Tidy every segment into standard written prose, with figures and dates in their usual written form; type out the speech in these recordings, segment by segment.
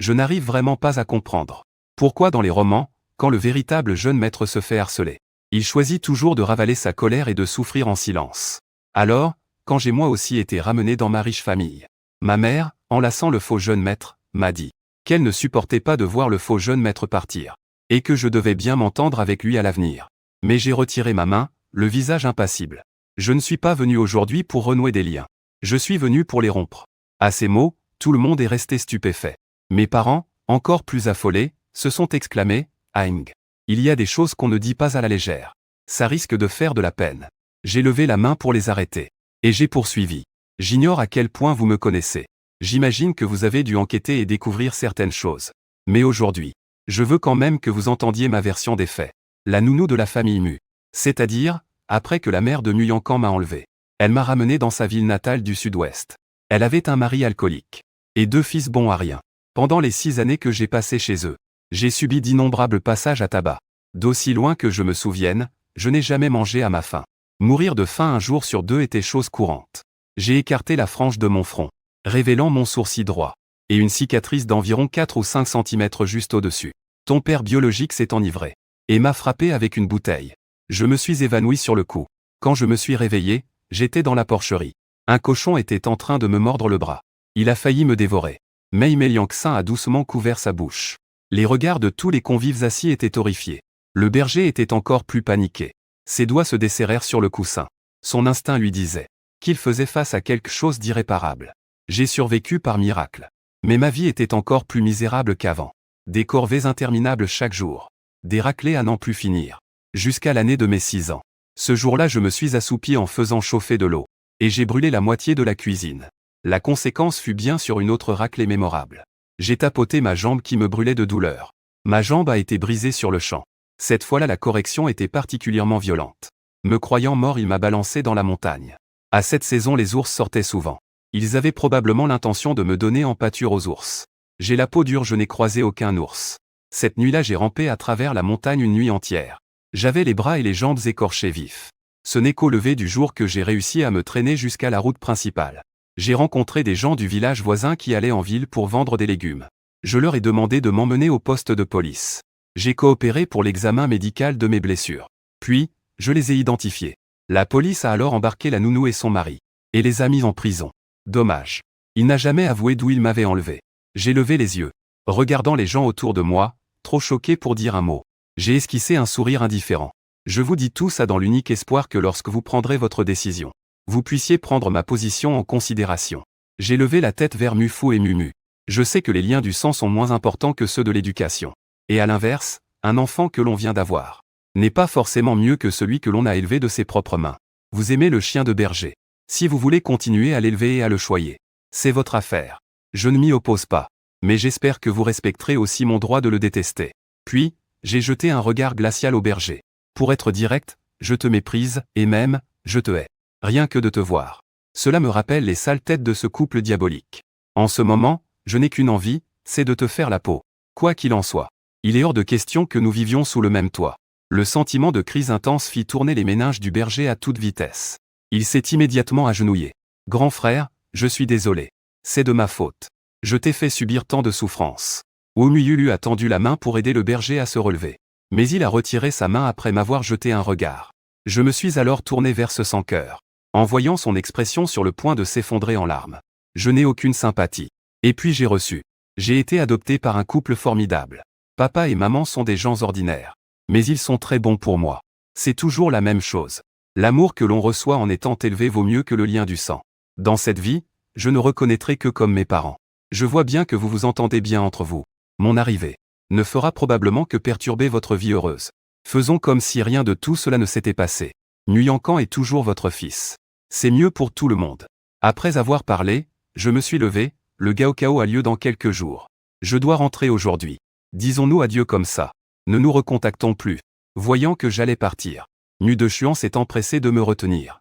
Je n'arrive vraiment pas à comprendre. Pourquoi dans les romans, quand le véritable jeune maître se fait harceler, il choisit toujours de ravaler sa colère et de souffrir en silence. Alors, quand j'ai moi aussi été ramené dans ma riche famille, ma mère, enlaçant le faux jeune maître, m'a dit qu'elle ne supportait pas de voir le faux jeune maître partir, et que je devais bien m'entendre avec lui à l'avenir. Mais j'ai retiré ma main, le visage impassible. Je ne suis pas venu aujourd'hui pour renouer des liens. Je suis venu pour les rompre. À ces mots, tout le monde est resté stupéfait. Mes parents, encore plus affolés, se sont exclamés « Aing ! Il y a des choses qu'on ne dit pas à la légère. Ça risque de faire de la peine. » J'ai levé la main pour les arrêter. Et j'ai poursuivi. « J'ignore à quel point vous me connaissez. J'imagine que vous avez dû enquêter et découvrir certaines choses. Mais aujourd'hui, je veux quand même que vous entendiez ma version des faits. La nounou de la famille Mu. C'est-à-dire, après que la mère de Nguyen-Can m'a enlevé. Elle m'a ramené dans sa ville natale du sud-ouest. Elle avait un mari alcoolique. Et 2 fils bons à rien. Pendant les 6 années que j'ai passées chez eux, j'ai subi d'innombrables passages à tabac. D'aussi loin que je me souvienne, je n'ai jamais mangé à ma faim. Mourir de faim un jour sur 2 était chose courante. J'ai écarté la frange de mon front, révélant mon sourcil droit, et une cicatrice d'environ 4 ou 5 cm juste au-dessus. Ton père biologique s'est enivré, et m'a frappé avec une bouteille. Je me suis évanoui sur le coup. Quand je me suis réveillé, j'étais dans la porcherie. Un cochon était en train de me mordre le bras. Il a failli me dévorer. Mei Liangxin a doucement couvert sa bouche. Les regards de tous les convives assis étaient horrifiés. Le berger était encore plus paniqué. Ses doigts se desserrèrent sur le coussin. Son instinct lui disait qu'il faisait face à quelque chose d'irréparable. J'ai survécu par miracle. Mais ma vie était encore plus misérable qu'avant. Des corvées interminables chaque jour. Des raclées à n'en plus finir. Jusqu'à l'année de mes 6 ans. Ce jour-là je me suis assoupi en faisant chauffer de l'eau. Et j'ai brûlé la moitié de la cuisine. La conséquence fut bien sûr une autre raclée mémorable. J'ai tapoté ma jambe qui me brûlait de douleur. Ma jambe a été brisée sur le champ. Cette fois-là la correction était particulièrement violente. Me croyant mort il m'a balancé dans la montagne. À cette saison les ours sortaient souvent. Ils avaient probablement l'intention de me donner en pâture aux ours. J'ai la peau dure, je n'ai croisé aucun ours. Cette nuit-là j'ai rampé à travers la montagne une nuit entière. J'avais les bras et les jambes écorchés vifs. Ce n'est qu'au lever du jour que j'ai réussi à me traîner jusqu'à la route principale. J'ai rencontré des gens du village voisin qui allaient en ville pour vendre des légumes. Je leur ai demandé de m'emmener au poste de police. J'ai coopéré pour l'examen médical de mes blessures. Puis, je les ai identifiés. La police a alors embarqué la nounou et son mari. Et les a mis en prison. Dommage. Il n'a jamais avoué d'où il m'avait enlevé. J'ai levé les yeux, regardant les gens autour de moi, trop choqué pour dire un mot. J'ai esquissé un sourire indifférent. Je vous dis tout ça dans l'unique espoir que lorsque vous prendrez votre décision, vous puissiez prendre ma position en considération. J'ai levé la tête vers Mufu et Mumu. Je sais que les liens du sang sont moins importants que ceux de l'éducation. Et à l'inverse, un enfant que l'on vient d'avoir n'est pas forcément mieux que celui que l'on a élevé de ses propres mains. Vous aimez le chien de berger. Si vous voulez continuer à l'élever et à le choyer, c'est votre affaire. Je ne m'y oppose pas. Mais j'espère que vous respecterez aussi mon droit de le détester. Puis, j'ai jeté un regard glacial au berger. Pour être direct, je te méprise, et même, je te hais. Rien que de te voir. Cela me rappelle les sales têtes de ce couple diabolique. En ce moment, je n'ai qu'une envie, c'est de te faire la peau. Quoi qu'il en soit, il est hors de question que nous vivions sous le même toit. Le sentiment de crise intense fit tourner les méninges du berger à toute vitesse. Il s'est immédiatement agenouillé. Grand frère, je suis désolé. C'est de ma faute. Je t'ai fait subir tant de souffrances. Oumuyu lui a tendu la main pour aider le berger à se relever. Mais il a retiré sa main après m'avoir jeté un regard. Je me suis alors tourné vers ce sans-cœur. En voyant son expression sur le point de s'effondrer en larmes. Je n'ai aucune sympathie. Et puis j'ai reçu. J'ai été adopté par un couple formidable. Papa et maman sont des gens ordinaires. Mais ils sont très bons pour moi. C'est toujours la même chose. L'amour que l'on reçoit en étant élevé vaut mieux que le lien du sang. Dans cette vie, je ne reconnaîtrai que comme mes parents. Je vois bien que vous vous entendez bien entre vous. Mon arrivée ne fera probablement que perturber votre vie heureuse. Faisons comme si rien de tout cela ne s'était passé. Nguyen-Can est toujours votre fils. C'est mieux pour tout le monde. Après avoir parlé, je me suis levé, le Gaokao a lieu dans quelques jours. Je dois rentrer aujourd'hui. Disons-nous adieu comme ça. Ne nous recontactons plus. Voyant que j'allais partir, Ngu Dechuan s'est empressé de me retenir.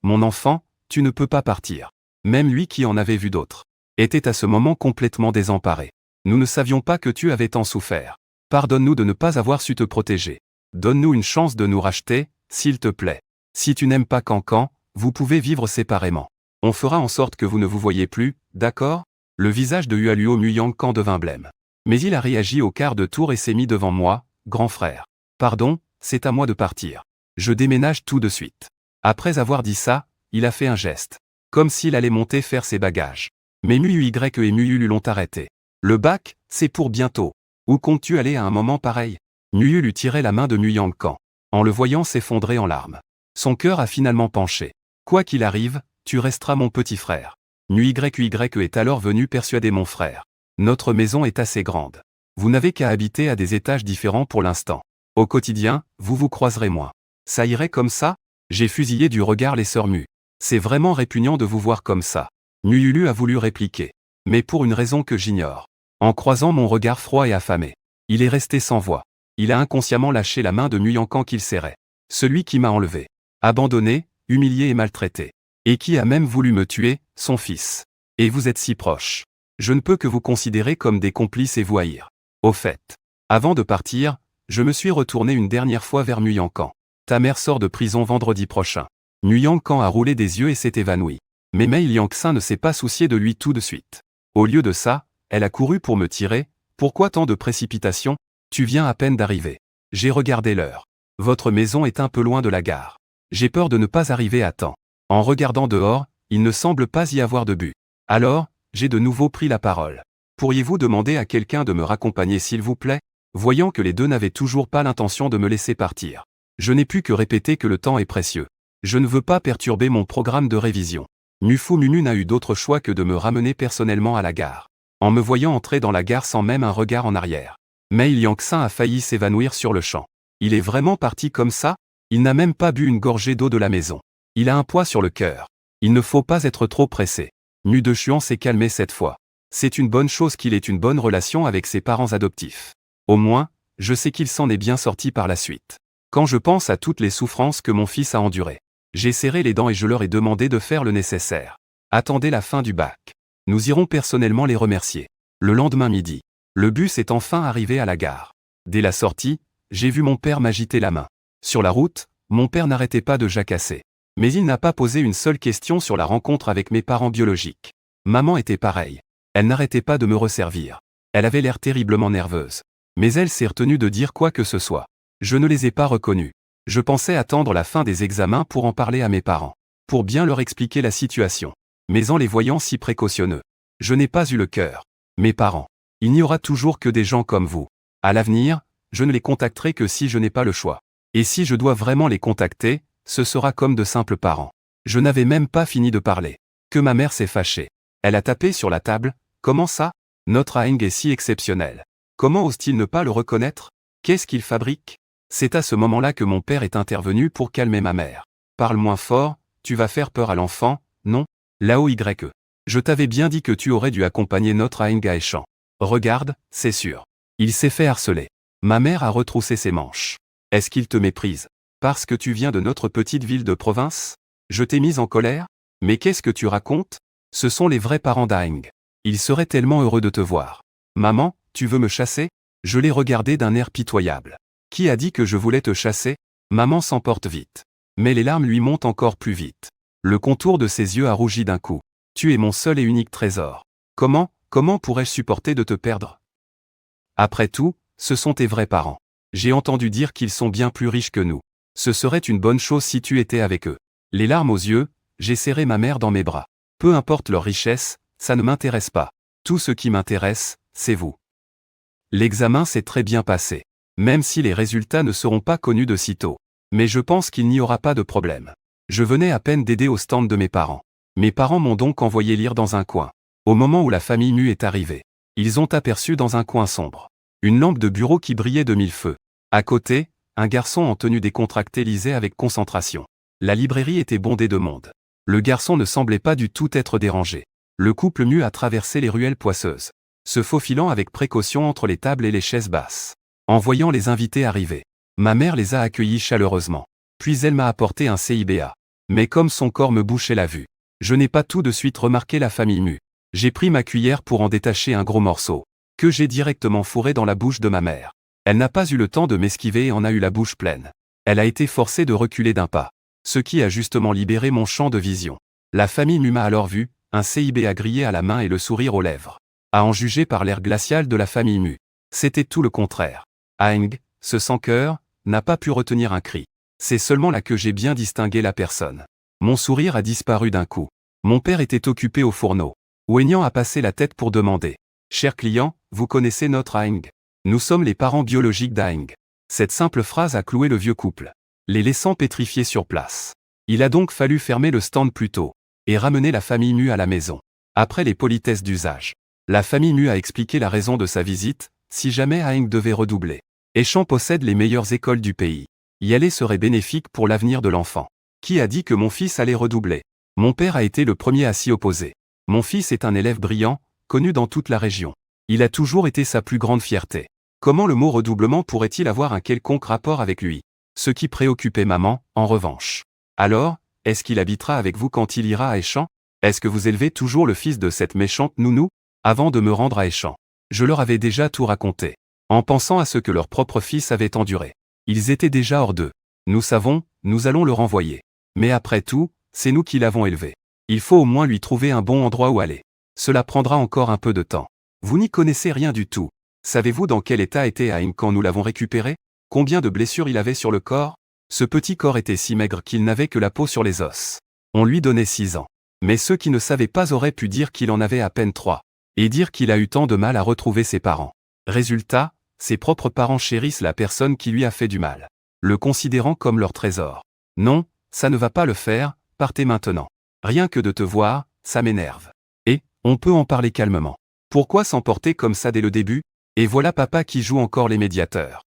Mon enfant, tu ne peux pas partir. Même lui qui en avait vu d'autres était à ce moment complètement désemparé. Nous ne savions pas que tu avais tant souffert. Pardonne-nous de ne pas avoir su te protéger. Donne-nous une chance de nous racheter, s'il te plaît. Si tu n'aimes pas Cancan, vous pouvez vivre séparément. On fera en sorte que vous ne vous voyez plus, d'accord ? Le visage de Hualuo Muyangkan devint blême. Mais il a réagi au quart de tour et s'est mis devant moi, grand frère. Pardon, c'est à moi de partir. Je déménage tout de suite. Après avoir dit ça, il a fait un geste. Comme s'il allait monter faire ses bagages. Mais Muyu Y et Muyu Lu l'ont arrêté. Le bac, c'est pour bientôt. Où comptes-tu aller à un moment pareil? Muyu lui tirait la main de Muyangkan. En le voyant s'effondrer en larmes. Son cœur a finalement penché. Quoi qu'il arrive, tu resteras mon petit frère. Muyu Y est alors venu persuader mon frère. Notre maison est assez grande. Vous n'avez qu'à habiter à des étages différents pour l'instant. Au quotidien, vous vous croiserez moins. Ça irait comme ça? J'ai fusillé du regard les sœurs Mu. C'est vraiment répugnant de vous voir comme ça. Muyulu a voulu répliquer. Mais pour une raison que j'ignore. En croisant mon regard froid et affamé. Il est resté sans voix. Il a inconsciemment lâché la main de Muyangkan qu'il serrait. Celui qui m'a enlevé. Abandonné, humilié et maltraité. Et qui a même voulu me tuer, son fils. Et vous êtes si proches. Je ne peux que vous considérer comme des complices et vous haïr. Au fait. Avant de partir, je me suis retourné une dernière fois vers Muyangkan. Ta mère sort de prison vendredi prochain. Muyangkan a roulé des yeux et s'est évanoui. Mais Mei Liangxin ne s'est pas soucié de lui tout de suite. Au lieu de ça, elle a couru pour me tirer. Pourquoi tant de précipitation? Tu viens à peine d'arriver. J'ai regardé l'heure. Votre maison est un peu loin de la gare. J'ai peur de ne pas arriver à temps. En regardant dehors, il ne semble pas y avoir de but. Alors, j'ai de nouveau pris la parole. Pourriez-vous demander à quelqu'un de me raccompagner s'il vous plaît? Voyant que les deux n'avaient toujours pas l'intention de me laisser partir. Je n'ai pu que répéter que le temps est précieux. Je ne veux pas perturber mon programme de révision. Mufu Munu n'a eu d'autre choix que de me ramener personnellement à la gare. En me voyant entrer dans la gare sans même un regard en arrière. Mei Liangxin a failli s'évanouir sur le champ. Il est vraiment parti comme ça? Il n'a même pas bu une gorgée d'eau de la maison. Il a un poids sur le cœur. Il ne faut pas être trop pressé. Mu de Chuan s'est calmé cette fois. C'est une bonne chose qu'il ait une bonne relation avec ses parents adoptifs. Au moins, je sais qu'il s'en est bien sorti par la suite. Quand je pense à toutes les souffrances que mon fils a endurées, j'ai serré les dents et je leur ai demandé de faire le nécessaire. Attendez la fin du bac. Nous irons personnellement les remercier. Le lendemain midi, le bus est enfin arrivé à la gare. Dès la sortie, j'ai vu mon père m'agiter la main. Sur la route, mon père n'arrêtait pas de jacasser. Mais il n'a pas posé une seule question sur la rencontre avec mes parents biologiques. Maman était pareille. Elle n'arrêtait pas de me resservir. Elle avait l'air terriblement nerveuse. Mais elle s'est retenue de dire quoi que ce soit. Je ne les ai pas reconnus. Je pensais attendre la fin des examens pour en parler à mes parents. Pour bien leur expliquer la situation. Mais en les voyant si précautionneux, je n'ai pas eu le cœur. Mes parents. Il n'y aura toujours que des gens comme vous. À l'avenir, je ne les contacterai que si je n'ai pas le choix. Et si je dois vraiment les contacter, ce sera comme de simples parents. Je n'avais même pas fini de parler. Que ma mère s'est fâchée. Elle a tapé sur la table. Comment ça? Notre Aang est si exceptionnel. Comment ose-t-il ne pas le reconnaître? Qu'est-ce qu'il fabrique? C'est à ce moment-là que mon père est intervenu pour calmer ma mère. Parle moins fort, tu vas faire peur à l'enfant, non? Lao Y. Je t'avais bien dit que tu aurais dû accompagner notre Aang à Échan. Regarde, c'est sûr. Il s'est fait harceler. Ma mère a retroussé ses manches. Est-ce qu'il te méprise? Parce que tu viens de notre petite ville de province? Je t'ai mise en colère? Mais qu'est-ce que tu racontes? Ce sont les vrais parents d'Aang. Ils seraient tellement heureux de te voir. Maman, tu veux me chasser? Je l'ai regardé d'un air pitoyable. Qui a dit que je voulais te chasser? Maman s'emporte vite. Mais les larmes lui montent encore plus vite. Le contour de ses yeux a rougi d'un coup. Tu es mon seul et unique trésor. Comment pourrais-je supporter de te perdre? Après tout, ce sont tes vrais parents. J'ai entendu dire qu'ils sont bien plus riches que nous. Ce serait une bonne chose si tu étais avec eux. Les larmes aux yeux, j'ai serré ma mère dans mes bras. Peu importe leur richesse, ça ne m'intéresse pas. Tout ce qui m'intéresse, c'est vous. L'examen s'est très bien passé. Même si les résultats ne seront pas connus de sitôt. Mais je pense qu'il n'y aura pas de problème. Je venais à peine d'aider au stand de mes parents. Mes parents m'ont donc envoyé lire dans un coin. Au moment où la famille Mu est arrivée, ils ont aperçu dans un coin sombre une lampe de bureau qui brillait de mille feux. À côté, un garçon en tenue décontractée lisait avec concentration. La librairie était bondée de monde. Le garçon ne semblait pas du tout être dérangé. Le couple Mu a traversé les ruelles poisseuses, se faufilant avec précaution entre les tables et les chaises basses. En voyant les invités arriver, ma mère les a accueillis chaleureusement. Puis elle m'a apporté un CIBA. Mais comme son corps me bouchait la vue, je n'ai pas tout de suite remarqué la famille Mu. J'ai pris ma cuillère pour en détacher un gros morceau, que j'ai directement fourré dans la bouche de ma mère. Elle n'a pas eu le temps de m'esquiver et en a eu la bouche pleine. Elle a été forcée de reculer d'un pas, ce qui a justement libéré mon champ de vision. La famille Mu m'a alors vu, un CIB grillé à la main et le sourire aux lèvres. À en juger par l'air glacial de la famille Mu. C'était tout le contraire. Aang, ce sans-cœur, n'a pas pu retenir un cri. C'est seulement là que j'ai bien distingué la personne. Mon sourire a disparu d'un coup. Mon père était occupé au fourneau. Wenyan a passé la tête pour demander. Cher client, vous connaissez notre Aang? Nous sommes les parents biologiques d'Aang. Cette simple phrase a cloué le vieux couple, les laissant pétrifiés sur place. Il a donc fallu fermer le stand plus tôt et ramener la famille Mu à la maison. Après les politesses d'usage, la famille Mu a expliqué la raison de sa visite, si jamais Aang devait redoubler. Échamp possède les meilleures écoles du pays. Y aller serait bénéfique pour l'avenir de l'enfant. Qui a dit que mon fils allait redoubler? Mon père a été le premier à s'y opposer. Mon fils est un élève brillant, connu dans toute la région. Il a toujours été sa plus grande fierté. Comment le mot redoublement pourrait-il avoir un quelconque rapport avec lui? Ce qui préoccupait maman, en revanche. Alors, est-ce qu'il habitera avec vous quand il ira à Échamp? Est-ce que vous élevez toujours le fils de cette méchante nounou? Avant de me rendre à Échamp, je leur avais déjà tout raconté, en pensant à ce que leur propre fils avait enduré. Ils étaient déjà hors d'eux. Nous savons, nous allons le renvoyer. Mais après tout, c'est nous qui l'avons élevé. Il faut au moins lui trouver un bon endroit où aller. Cela prendra encore un peu de temps. Vous n'y connaissez rien du tout. Savez-vous dans quel état était Aang quand nous l'avons récupéré? Combien de blessures il avait sur le corps? Ce petit corps était si maigre qu'il n'avait que la peau sur les os. On lui donnait 6 ans. Mais ceux qui ne savaient pas auraient pu dire qu'il en avait à peine 3. Et dire qu'il a eu tant de mal à retrouver ses parents. Résultat, ses propres parents chérissent la personne qui lui a fait du mal, le considérant comme leur trésor. Non, ça ne va pas le faire, partez maintenant. Rien que de te voir, ça m'énerve. Et, on peut en parler calmement. Pourquoi s'emporter comme ça dès le début? Et voilà papa qui joue encore les médiateurs.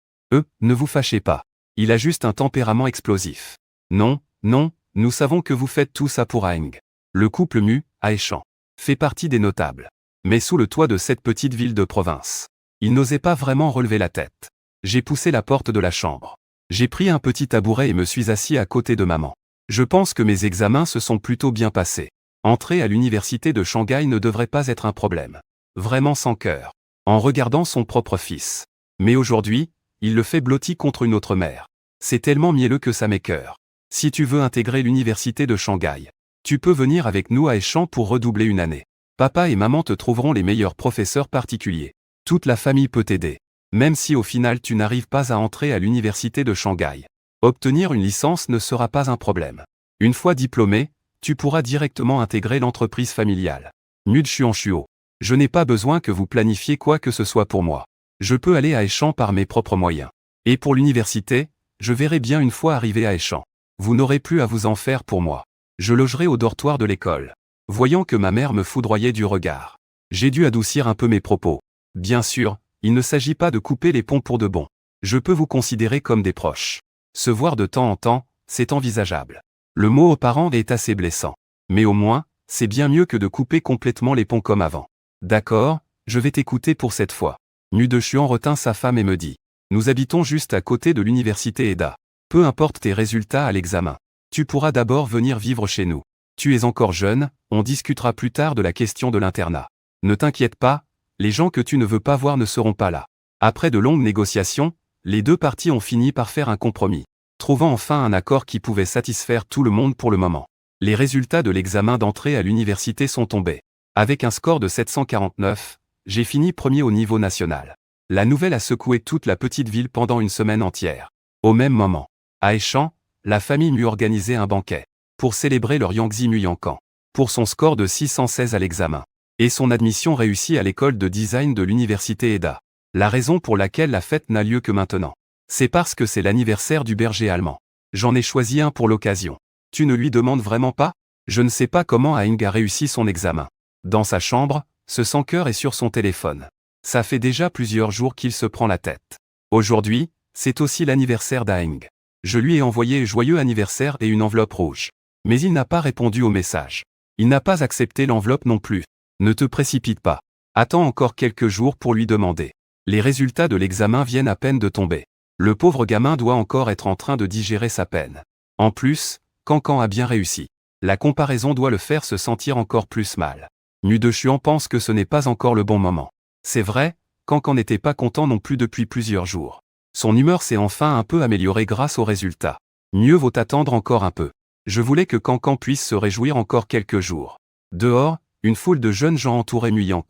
Ne vous fâchez pas. Il a juste un tempérament explosif. Non, non, nous savons que vous faites tout ça pour Aang. Le couple Mu, à Échamp, fait partie des notables. Mais sous le toit de cette petite ville de province, il n'osait pas vraiment relever la tête. J'ai poussé la porte de la chambre. J'ai pris un petit tabouret et me suis assis à côté de maman. Je pense que mes examens se sont plutôt bien passés. Entrer à l'université de Shanghai ne devrait pas être un problème. Vraiment sans cœur. En regardant son propre fils. Mais aujourd'hui, il le fait blotti contre une autre mère. C'est tellement mielleux que ça m'écœure. Si tu veux intégrer l'université de Shanghai, tu peux venir avec nous à Échamp pour redoubler une année. Papa et maman te trouveront les meilleurs professeurs particuliers. Toute la famille peut t'aider. Même si au final tu n'arrives pas à entrer à l'université de Shanghai. Obtenir une licence ne sera pas un problème. Une fois diplômé, tu pourras directement intégrer l'entreprise familiale. Mu Xuanchuo. Je n'ai pas besoin que vous planifiez quoi que ce soit pour moi. Je peux aller à Échamp par mes propres moyens. Et pour l'université, je verrai bien une fois arrivé à Échamp. Vous n'aurez plus à vous en faire pour moi. Je logerai au dortoir de l'école. Voyant que ma mère me foudroyait du regard, j'ai dû adoucir un peu mes propos. Bien sûr, il ne s'agit pas de couper les ponts pour de bon. Je peux vous considérer comme des proches. Se voir de temps en temps, c'est envisageable. Le mot aux parents est assez blessant. Mais au moins, c'est bien mieux que de couper complètement les ponts comme avant. D'accord, je vais t'écouter pour cette fois. Mu Xuan retint sa femme et me dit. Nous habitons juste à côté de l'université Eda. Peu importe tes résultats à l'examen. Tu pourras d'abord venir vivre chez nous. Tu es encore jeune, on discutera plus tard de la question de l'internat. Ne t'inquiète pas, les gens que tu ne veux pas voir ne seront pas là. Après de longues négociations, les deux parties ont fini par faire un compromis, trouvant enfin un accord qui pouvait satisfaire tout le monde pour le moment. Les résultats de l'examen d'entrée à l'université sont tombés. Avec un score de 749, j'ai fini premier au niveau national. La nouvelle a secoué toute la petite ville pendant une semaine entière. Au même moment, à Échamp, la famille Mu organisait un banquet pour célébrer leur Yangzi Mu Yankan, pour son score de 616 à l'examen, et son admission réussie à l'école de design de l'université Eda. La raison pour laquelle la fête n'a lieu que maintenant, c'est parce que c'est l'anniversaire du berger allemand. J'en ai choisi un pour l'occasion. Tu ne lui demandes vraiment pas? Je ne sais pas comment Aang a réussi son examen. Dans sa chambre, ce sans-cœur est sur son téléphone. Ça fait déjà plusieurs jours qu'il se prend la tête. Aujourd'hui, c'est aussi l'anniversaire d'Aang. Je lui ai envoyé joyeux anniversaire et une enveloppe rouge. Mais il n'a pas répondu au message. Il n'a pas accepté l'enveloppe non plus. Ne te précipite pas. Attends encore quelques jours pour lui demander. Les résultats de l'examen viennent à peine de tomber. Le pauvre gamin doit encore être en train de digérer sa peine. En plus, Cancan a bien réussi. La comparaison doit le faire se sentir encore plus mal. Mu Xuan pense que ce n'est pas encore le bon moment. C'est vrai, Cancan n'était pas content non plus depuis plusieurs jours. Son humeur s'est enfin un peu améliorée grâce aux résultats. Mieux vaut attendre encore un peu. Je voulais que Cancan puisse se réjouir encore quelques jours. Dehors, une foule de jeunes gens entouraient Nguyen.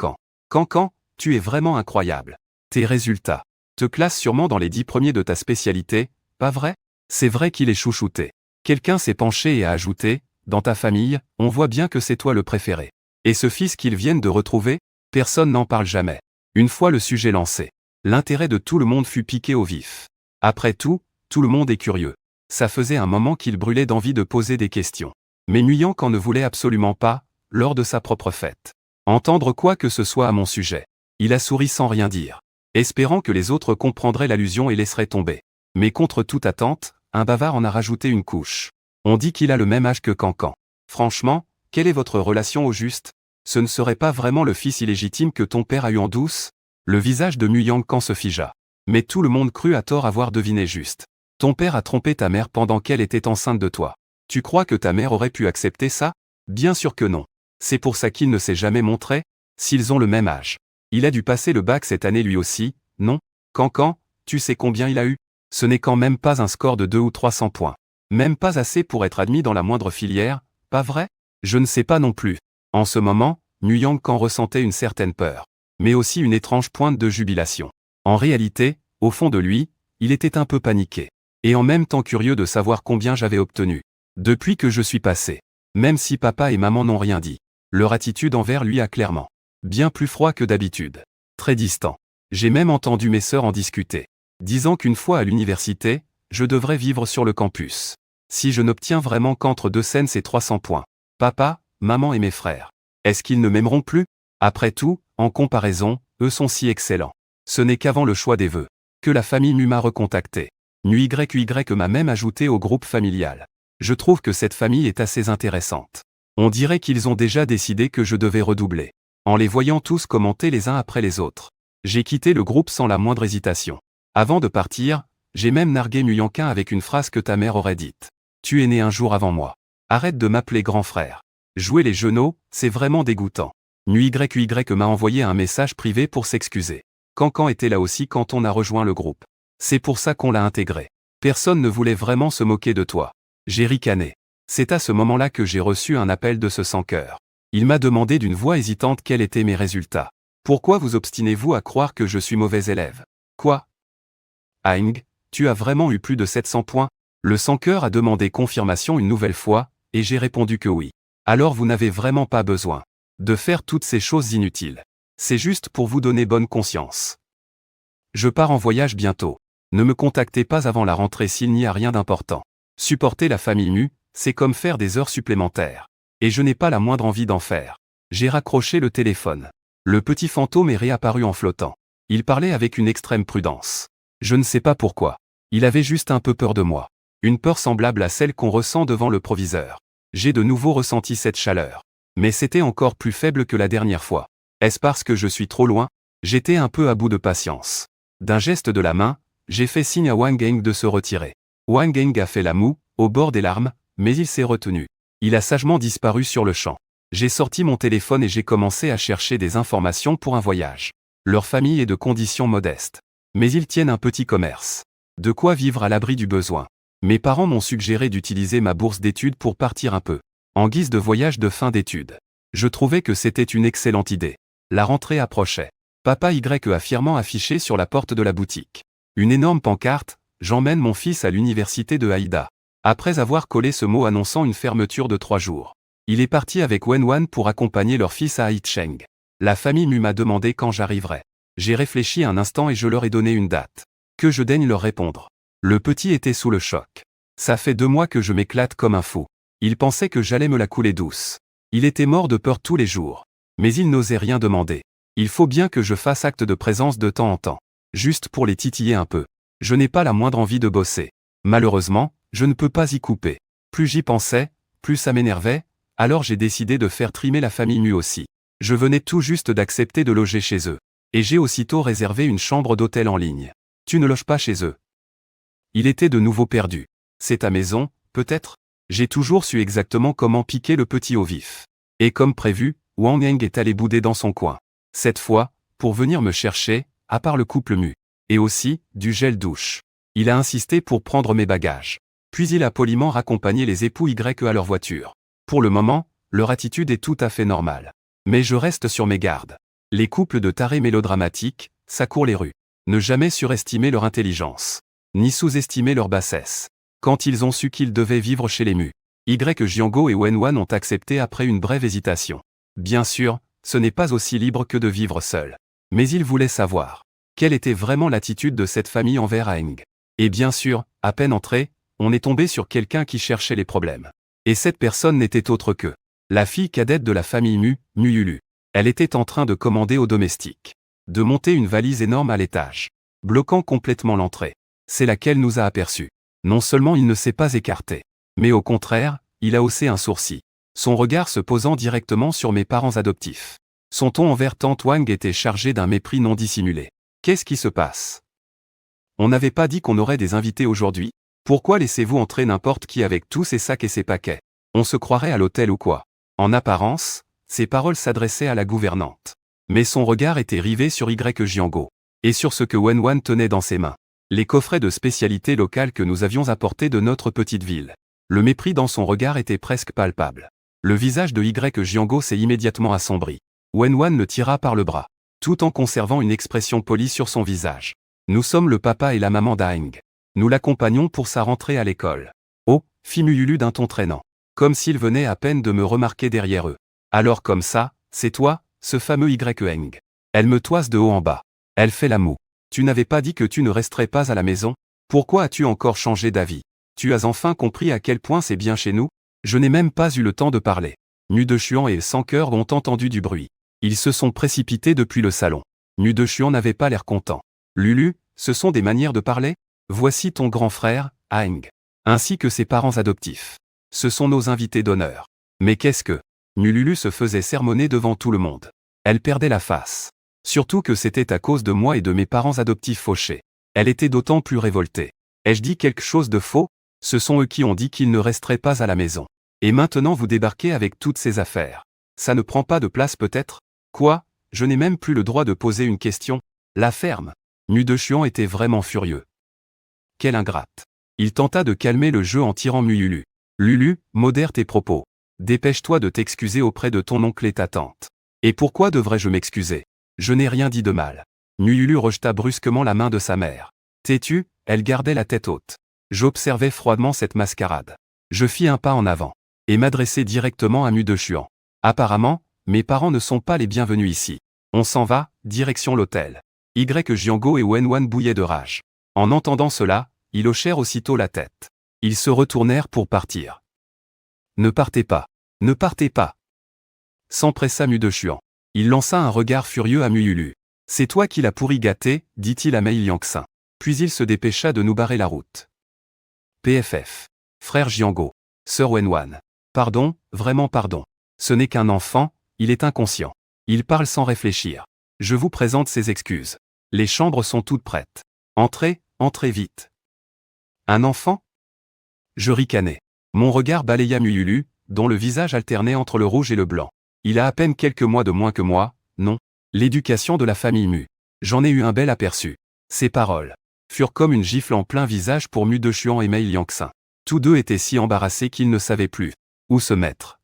Cancan, tu es vraiment incroyable. Tes résultats te classent sûrement dans les 10 premiers de ta spécialité, pas vrai? C'est vrai qu'il est chouchouté. Quelqu'un s'est penché et a ajouté, dans ta famille, on voit bien que c'est toi le préféré. Et ce fils qu'ils viennent de retrouver, personne n'en parle jamais. Une fois le sujet lancé, l'intérêt de tout le monde fut piqué au vif. Après tout le monde est curieux. Ça faisait un moment qu'il brûlait d'envie de poser des questions. Mais Nguyen ne voulait absolument pas, lors de sa propre fête, entendre quoi que ce soit à mon sujet. Il a souri sans rien dire, espérant que les autres comprendraient l'allusion et laisseraient tomber. Mais contre toute attente, un bavard en a rajouté une couche. On dit qu'il a le même âge que Cancan. Franchement, quelle est votre relation au juste? Ce ne serait pas vraiment le fils illégitime que ton père a eu en douce? Le visage de Nguyen se figea. Mais tout le monde crut à tort avoir deviné juste. Ton père a trompé ta mère pendant qu'elle était enceinte de toi. Tu crois que ta mère aurait pu accepter ça? Bien sûr que non. C'est pour ça qu'il ne s'est jamais montré, s'ils ont le même âge. Il a dû passer le bac cette année lui aussi, non? Cancan, tu sais combien il a eu? Ce n'est quand même pas un score de 200 ou 300 points. Même pas assez pour être admis dans la moindre filière, pas vrai? Je ne sais pas non plus. En ce moment, Nguyen ressentait une certaine peur, mais aussi une étrange pointe de jubilation. En réalité, au fond de lui, il était un peu paniqué, et en même temps curieux de savoir combien j'avais obtenu. Depuis que je suis passé, même si papa et maman n'ont rien dit, leur attitude envers lui a clairement bien plus froid que d'habitude. Très distant. J'ai même entendu mes sœurs en discuter, disant qu'une fois à l'université, je devrais vivre sur le campus. Si je n'obtiens vraiment qu'entre 200 et 300 points, papa, maman et mes frères, est-ce qu'ils ne m'aimeront plus? Après tout, en comparaison, eux sont si excellents. Ce n'est qu'avant le choix des vœux que la famille m'a recontacté. Nguyen m'a même ajouté au groupe familial. Je trouve que cette famille est assez intéressante. On dirait qu'ils ont déjà décidé que je devais redoubler. En les voyant tous commenter les uns après les autres, j'ai quitté le groupe sans la moindre hésitation. Avant de partir, j'ai même nargué Nguyen avec une phrase que ta mère aurait dite. Tu es né un jour avant moi. Arrête de m'appeler grand frère. Jouer les genoux, c'est vraiment dégoûtant. Nguyen m'a envoyé un message privé pour s'excuser. Cancan était là aussi quand on a rejoint le groupe. C'est pour ça qu'on l'a intégré. Personne ne voulait vraiment se moquer de toi. J'ai ricané. C'est à ce moment-là que j'ai reçu un appel de ce sans-cœur. Il m'a demandé d'une voix hésitante quels étaient mes résultats. Pourquoi vous obstinez-vous à croire que je suis mauvais élève? Quoi? Aing, tu as vraiment eu plus de 700 points? Le sans-cœur a demandé confirmation une nouvelle fois, et j'ai répondu que oui. Alors vous n'avez vraiment pas besoin de faire toutes ces choses inutiles. C'est juste pour vous donner bonne conscience. Je pars en voyage bientôt. Ne me contactez pas avant la rentrée s'il n'y a rien d'important. Supporter la famille nue, c'est comme faire des heures supplémentaires. Et je n'ai pas la moindre envie d'en faire. J'ai raccroché le téléphone. Le petit fantôme est réapparu en flottant. Il parlait avec une extrême prudence. Je ne sais pas pourquoi. Il avait juste un peu peur de moi. Une peur semblable à celle qu'on ressent devant le proviseur. J'ai de nouveau ressenti cette chaleur. Mais c'était encore plus faible que la dernière fois. Est-ce parce que je suis trop loin? J'étais un peu à bout de patience. D'un geste de la main, j'ai fait signe à Wang Eng de se retirer. Wang Eng a fait la moue, au bord des larmes, mais il s'est retenu. Il a sagement disparu sur le champ. J'ai sorti mon téléphone et j'ai commencé à chercher des informations pour un voyage. Leur famille est de conditions modestes. Mais ils tiennent un petit commerce. De quoi vivre à l'abri du besoin. Mes parents m'ont suggéré d'utiliser ma bourse d'études pour partir un peu, en guise de voyage de fin d'études. Je trouvais que c'était une excellente idée. La rentrée approchait. Papa Y affirmant affiché sur la porte de la boutique. Une énorme pancarte, j'emmène mon fils à l'université de Haïda. Après avoir collé ce mot annonçant une fermeture de 3 jours. Il est parti avec Wenwan pour accompagner leur fils à Haïcheng. La famille m'a demandé quand j'arriverais. J'ai réfléchi un instant et je leur ai donné une date. Que je daigne leur répondre. Le petit était sous le choc. Ça fait 2 mois que je m'éclate comme un fou. Il pensait que j'allais me la couler douce. Il était mort de peur tous les jours. Mais il n'osait rien demander. Il faut bien que je fasse acte de présence de temps en temps. Juste pour les titiller un peu. Je n'ai pas la moindre envie de bosser. Malheureusement, je ne peux pas y couper. Plus j'y pensais, plus ça m'énervait, alors j'ai décidé de faire trimer la famille nue aussi. Je venais tout juste d'accepter de loger chez eux. Et j'ai aussitôt réservé une chambre d'hôtel en ligne. Tu ne loges pas chez eux. Il était de nouveau perdu. C'est ta maison, peut-être? J'ai toujours su exactement comment piquer le petit au vif. Et comme prévu, Wang Eng est allé bouder dans son coin. Cette fois, pour venir me chercher, à part le couple mu. Et aussi, du gel douche. Il a insisté pour prendre mes bagages. Puis il a poliment raccompagné les époux Y à leur voiture. Pour le moment, leur attitude est tout à fait normale. Mais je reste sur mes gardes. Les couples de tarés mélodramatiques, ça court les rues. Ne jamais surestimer leur intelligence. Ni sous-estimer leur bassesse. Quand ils ont su qu'ils devaient vivre chez les Mu, Jiango et Wenwan ont accepté après une brève hésitation. Bien sûr, ce n'est pas aussi libre que de vivre seul. Mais ils voulaient savoir quelle était vraiment l'attitude de cette famille envers Aang. Et bien sûr, à peine entré, on est tombé sur quelqu'un qui cherchait les problèmes. Et cette personne n'était autre que la fille cadette de la famille Mu, Muyulu. Elle était en train de commander aux domestiques de monter une valise énorme à l'étage, bloquant complètement l'entrée. C'est là qu'elle nous a aperçus. Non seulement il ne s'est pas écarté, mais au contraire, il a haussé un sourcil, son regard se posant directement sur mes parents adoptifs. Son ton envers tante Wang était chargé d'un mépris non dissimulé. Qu'est-ce qui se passe? On n'avait pas dit qu'on aurait des invités aujourd'hui? Pourquoi laissez-vous entrer n'importe qui avec tous ses sacs et ses paquets? On se croirait à l'hôtel ou quoi? En apparence, ses paroles s'adressaient à la gouvernante. Mais son regard était rivé sur Jiango, et sur ce que Wenwan tenait dans ses mains. Les coffrets de spécialités locales que nous avions apportés de notre petite ville. Le mépris dans son regard était presque palpable. Le visage de Jiango s'est immédiatement assombri. Wenwan le tira par le bras, tout en conservant une expression polie sur son visage. Nous sommes le papa et la maman d'Aang. Nous l'accompagnons pour sa rentrée à l'école. Oh, fit Muyulu d'un ton traînant, comme s'il venait à peine de me remarquer derrière eux. Alors comme ça, c'est toi, ce fameux Aang. Elle me toise de haut en bas. Elle fait la moue. Tu n'avais pas dit que tu ne resterais pas à la maison? Pourquoi as-tu encore changé d'avis? Tu as enfin compris à quel point c'est bien chez nous? Je n'ai même pas eu le temps de parler. Nu de Chuan et Sans Cœur ont entendu du bruit. Ils se sont précipités depuis le salon. Nu de Chuan n'avait pas l'air content. Lulu, ce sont des manières de parler? Voici ton grand frère, Aang. Ainsi que ses parents adoptifs. Ce sont nos invités d'honneur. Mais qu'est-ce que? Lulu se faisait sermonner devant tout le monde. Elle perdait la face. Surtout que c'était à cause de moi et de mes parents adoptifs fauchés. Elle était d'autant plus révoltée. Ai-je dit quelque chose de faux? Ce sont eux qui ont dit qu'ils ne resteraient pas à la maison. Et maintenant vous débarquez avec toutes ces affaires. Ça ne prend pas de place peut-être? Quoi? Je n'ai même plus le droit de poser une question. La ferme. Nu de Chuan était vraiment furieux. Quelle ingrate. Il tenta de calmer le jeu en tirant Muyulu. Lulu, modère tes propos. Dépêche-toi de t'excuser auprès de ton oncle et ta tante. Et pourquoi devrais-je m'excuser? Je n'ai rien dit de mal. Muyulu rejeta brusquement la main de sa mère. Têtue, elle gardait la tête haute. J'observais froidement cette mascarade. Je fis un pas en avant, et m'adressai directement à Nu de Chuan. Apparemment, mes parents ne sont pas les bienvenus ici. On s'en va, direction l'hôtel. Jiango et Wenwan bouillaient de rage. En entendant cela, ils hochèrent aussitôt la tête. Ils se retournèrent pour partir. Ne partez pas. Ne partez pas. S'empressa Nu de Chuan. Il lança un regard furieux à Muyulu. C'est toi qui l'as pourri gâté, dit-il à Mei Liangxin. Puis il se dépêcha de nous barrer la route. PFF. Frère Jiango. Sœur Wenwan. Pardon, vraiment pardon. Ce n'est qu'un enfant, il est inconscient. Il parle sans réfléchir. Je vous présente ses excuses. Les chambres sont toutes prêtes. Entrez, entrez vite. Un enfant? Je ricanai. Mon regard balaya Muyulu, dont le visage alternait entre le rouge et le blanc. Il a à peine quelques mois de moins que moi, non? L'éducation de la famille Mu. J'en ai eu un bel aperçu. Ses paroles furent comme une gifle en plein visage pour Mu de Chuan et Mei Liangxin. Tous deux étaient si embarrassés qu'ils ne savaient plus où se mettre.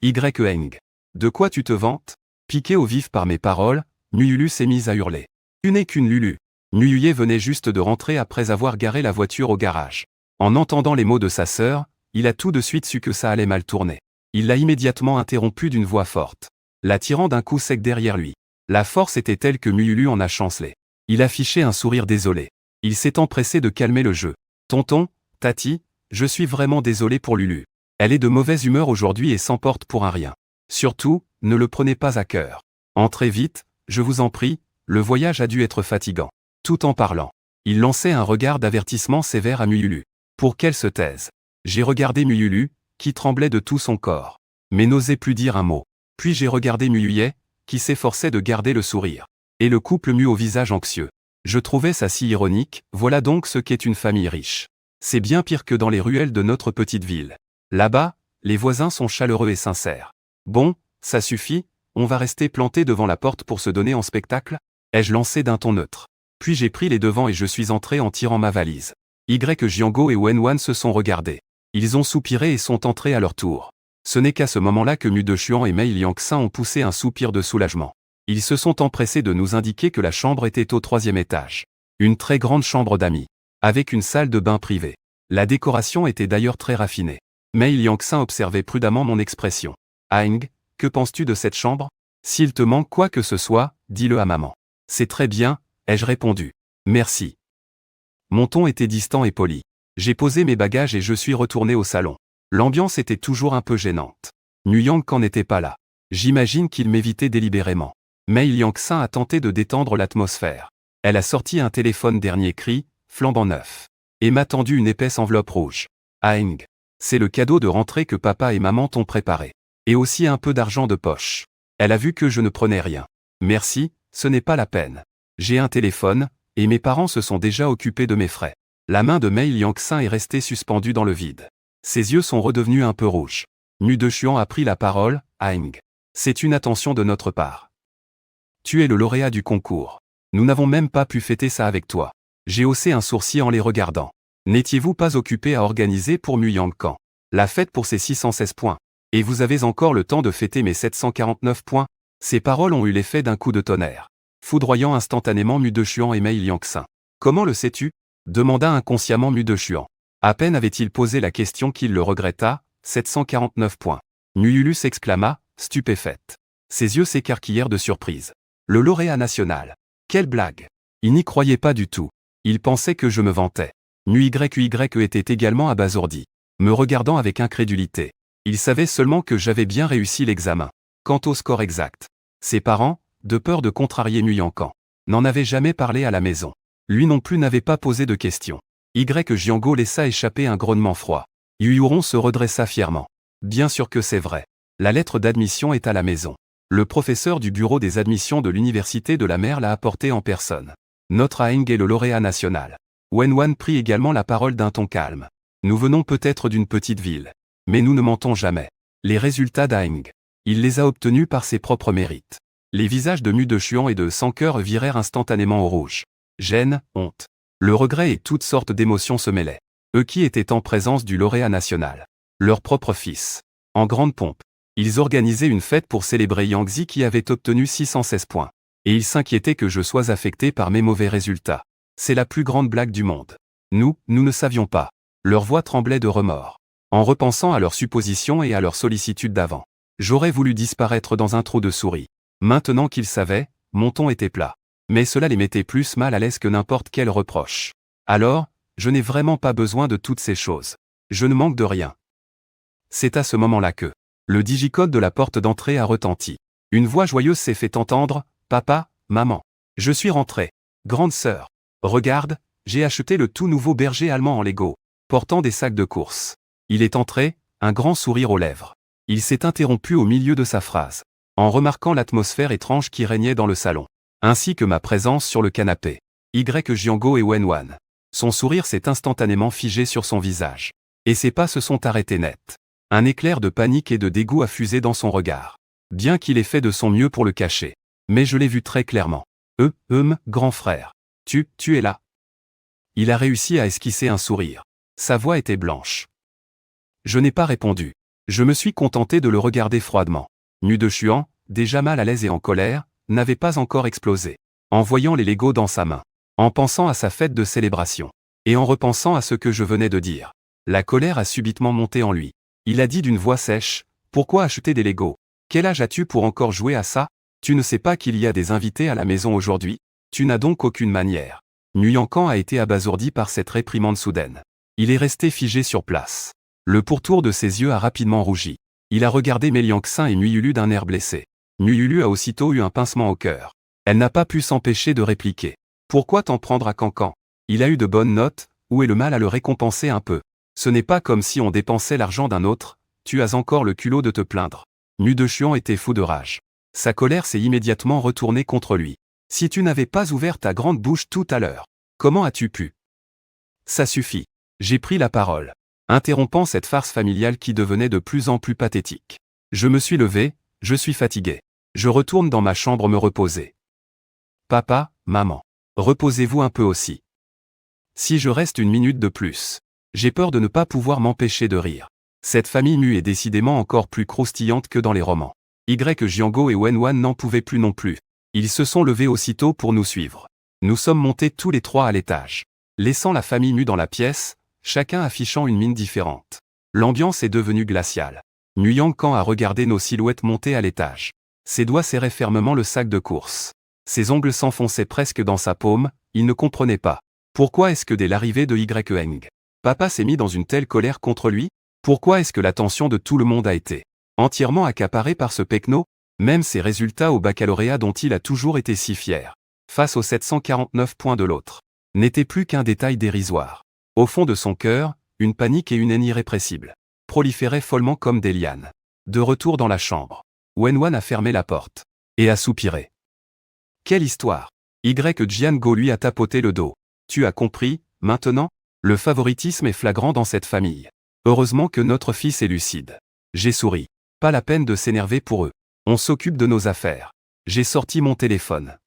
Aang. De quoi tu te vantes? Piqué au vif par mes paroles, Muyulu s'est mise à hurler. Tu n'es qu'une Lulu. Muyuye venait juste de rentrer après avoir garé la voiture au garage. En entendant les mots de sa sœur, il a tout de suite su que ça allait mal tourner. Il l'a immédiatement interrompu d'une voix forte, la tirant d'un coup sec derrière lui. La force était telle que Muyulu en a chancelé. Il affichait un sourire désolé. Il s'est empressé de calmer le jeu. Tonton, Tati, je suis vraiment désolé pour Lulu. Elle est de mauvaise humeur aujourd'hui et s'emporte pour un rien. Surtout, ne le prenez pas à cœur. Entrez vite, je vous en prie, le voyage a dû être fatigant. Tout en parlant, il lançait un regard d'avertissement sévère à Muyulu. Pour qu'elle se taise. J'ai regardé Muyulu, qui tremblait de tout son corps, mais n'osait plus dire un mot. Puis j'ai regardé Muyuye, qui s'efforçait de garder le sourire. Et le couple Mu au visage anxieux. Je trouvais ça si ironique, voilà donc ce qu'est une famille riche. C'est bien pire que dans les ruelles de notre petite ville. Là-bas, les voisins sont chaleureux et sincères. Bon, ça suffit, on va rester planté devant la porte pour se donner en spectacle? Ai-je lancé d'un ton neutre. Puis j'ai pris les devants et je suis entré en tirant ma valise. Jiango et Wenwan se sont regardés. Ils ont soupiré et sont entrés à leur tour. Ce n'est qu'à ce moment-là que Mu Dechuan et Mei Liangxin ont poussé un soupir de soulagement. Ils se sont empressés de nous indiquer que la chambre était au 3e étage. Une très grande chambre d'amis, avec une salle de bain privée. La décoration était d'ailleurs très raffinée. Mei Liangxin observait prudemment mon expression. Aing, que penses-tu de cette chambre? S'il te manque quoi que ce soit, dis-le à maman. C'est très bien, ai-je répondu. Merci. Mon ton était distant et poli. J'ai posé mes bagages et je suis retourné au salon. L'ambiance était toujours un peu gênante. Nu Yang n'était pas là. J'imagine qu'il m'évitait délibérément. Mei Liangxin a tenté de détendre l'atmosphère. Elle a sorti un téléphone dernier cri, flambant neuf. Et m'a tendu une épaisse enveloppe rouge. Aing. C'est le cadeau de rentrée que papa et maman t'ont préparé. Et aussi un peu d'argent de poche. Elle a vu que je ne prenais rien. Merci, ce n'est pas la peine. J'ai un téléphone, et mes parents se sont déjà occupés de mes frais. La main de Mei Liangxin est restée suspendue dans le vide. Ses yeux sont redevenus un peu rouges. Mu Dechuan a pris la parole, Aing. C'est une attention de notre part. Tu es le lauréat du concours. Nous n'avons même pas pu fêter ça avec toi. J'ai haussé un sourcil en les regardant. N'étiez-vous pas occupé à organiser pour Mu Yangkan la fête pour ses 616 points? Et vous avez encore le temps de fêter mes 749 points? Ces paroles ont eu l'effet d'un coup de tonnerre, foudroyant instantanément Mu Dechuan et Mei Liangxin. Comment le sais-tu? Demanda inconsciemment Mu Dechuan. À peine avait-il posé la question qu'il le regretta, 749 points. Mu Yulu s'exclama, stupéfaite. Ses yeux s'écarquillèrent de surprise. Le lauréat national. Quelle blague! Il n'y croyait pas du tout. Il pensait que je me vantais. Nu YY était également abasourdi, me regardant avec incrédulité. Il savait seulement que j'avais bien réussi l'examen. Quant au score exact, ses parents, de peur de contrarier Nu Yangkan, n'en avaient jamais parlé à la maison. Lui non plus n'avait pas posé de questions. Jiango laissa échapper un grognement froid. Yu Yuron se redressa fièrement. Bien sûr que c'est vrai. La lettre d'admission est à la maison. Le professeur du bureau des admissions de l'université de la mer l'a apportée en personne. Notre Aing est le lauréat national. Wenwan prit également la parole d'un ton calme. Nous venons peut-être d'une petite ville. Mais nous ne mentons jamais. Les résultats d'Aing. Il les a obtenus par ses propres mérites. Les visages de Mu Dechuan et de Sankeur virèrent instantanément au rouge. Gêne, honte. Le regret et toutes sortes d'émotions se mêlaient. Eux qui étaient en présence du lauréat national. Leur propre fils. En grande pompe. Ils organisaient une fête pour célébrer Yangzi qui avait obtenu 616 points. Et ils s'inquiétaient que je sois affecté par mes mauvais résultats. C'est la plus grande blague du monde. Nous ne savions pas. Leur voix tremblait de remords. En repensant à leurs suppositions et à leur sollicitude d'avant. J'aurais voulu disparaître dans un trou de souris. Maintenant qu'ils savaient, mon ton était plat. Mais cela les mettait plus mal à l'aise que n'importe quel reproche. Alors, je n'ai vraiment pas besoin de toutes ces choses. Je ne manque de rien. C'est à ce moment-là que le digicode de la porte d'entrée a retenti. Une voix joyeuse s'est fait entendre, « Papa, maman. Je suis rentré. Grande sœur. Regarde, j'ai acheté le tout nouveau berger allemand en Lego, portant des sacs de course. » Il est entré, un grand sourire aux lèvres. Il s'est interrompu au milieu de sa phrase, en remarquant l'atmosphère étrange qui régnait dans le salon, ainsi que ma présence sur le canapé. Jiango et Wenwan. Son sourire s'est instantanément figé sur son visage. Et ses pas se sont arrêtés net. Un éclair de panique et de dégoût a fusé dans son regard. Bien qu'il ait fait de son mieux pour le cacher. Mais je l'ai vu très clairement. Grand frère. Tu es là. Il a réussi à esquisser un sourire. Sa voix était blanche. Je n'ai pas répondu. Je me suis contenté de le regarder froidement. Nu Dechuan, déjà mal à l'aise et en colère, n'avait pas encore explosé. En voyant les Legos dans sa main. En pensant à sa fête de célébration. Et en repensant à ce que je venais de dire. La colère a subitement monté en lui. Il a dit d'une voix sèche, « Pourquoi acheter des Legos? Quel âge as-tu pour encore jouer à ça? Tu ne sais pas qu'il y a des invités à la maison aujourd'hui? Tu n'as donc aucune manière. » Nu Yangkan a été abasourdi par cette réprimande soudaine. Il est resté figé sur place. Le pourtour de ses yeux a rapidement rougi. Il a regardé Mei Liangxin et Nu Yulu d'un air blessé. Nu Yulu a aussitôt eu un pincement au cœur. Elle n'a pas pu s'empêcher de répliquer. « Pourquoi t'en prendre à Cancan? Il a eu de bonnes notes, où est le mal à le récompenser un peu? Ce n'est pas comme si on dépensait l'argent d'un autre, tu as encore le culot de te plaindre. » Nu Dechuan était fou de rage. Sa colère s'est immédiatement retournée contre lui. « Si tu n'avais pas ouvert ta grande bouche tout à l'heure, comment as-tu pu? » Ça suffit. J'ai pris la parole, interrompant cette farce familiale qui devenait de plus en plus pathétique. Je me suis levé, je suis fatigué. Je retourne dans ma chambre me reposer. Papa, maman, reposez-vous un peu aussi. Si je reste une minute de plus, j'ai peur de ne pas pouvoir m'empêcher de rire. Cette famille Mu est décidément encore plus croustillante que dans les romans. Jiango et Wenwan n'en pouvaient plus non plus. Ils se sont levés aussitôt pour nous suivre. Nous sommes montés tous les trois à l'étage. Laissant la famille Mu dans la pièce, chacun affichant une mine différente. L'ambiance est devenue glaciale. Nguyen Can a regardé nos silhouettes monter à l'étage. Ses doigts serraient fermement le sac de course. Ses ongles s'enfonçaient presque dans sa paume, il ne comprenait pas. Pourquoi est-ce que dès l'arrivée de Eng, papa s'est mis dans une telle colère contre lui? Pourquoi est-ce que l'attention de tout le monde a été entièrement accaparée par ce pecno? Même ses résultats au baccalauréat dont il a toujours été si fier, face aux 749 points de l'autre, n'étaient plus qu'un détail dérisoire. Au fond de son cœur, une panique et une haine irrépressibles proliféraient follement comme des lianes. De retour dans la chambre, Wenwan a fermé la porte et a soupiré. Quelle histoire! Jiango lui a tapoté le dos. Tu as compris, maintenant? Le favoritisme est flagrant dans cette famille. Heureusement que notre fils est lucide. J'ai souri. Pas la peine de s'énerver pour eux. On s'occupe de nos affaires. J'ai sorti mon téléphone.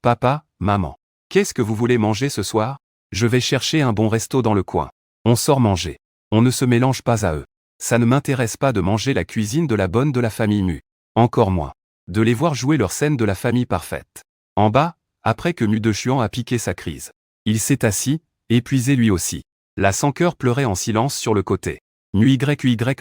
Papa, maman. Qu'est-ce que vous voulez manger ce soir? Je vais chercher un bon resto dans le coin. On sort manger. On ne se mélange pas à eux. Ça ne m'intéresse pas de manger la cuisine de la bonne de la famille Mu. Encore moins de les voir jouer leur scène de la famille parfaite. En bas, après que Mu Dechuan a piqué sa crise, il s'est assis, épuisé lui aussi. La sans-cœur pleurait en silence sur le côté. Nguy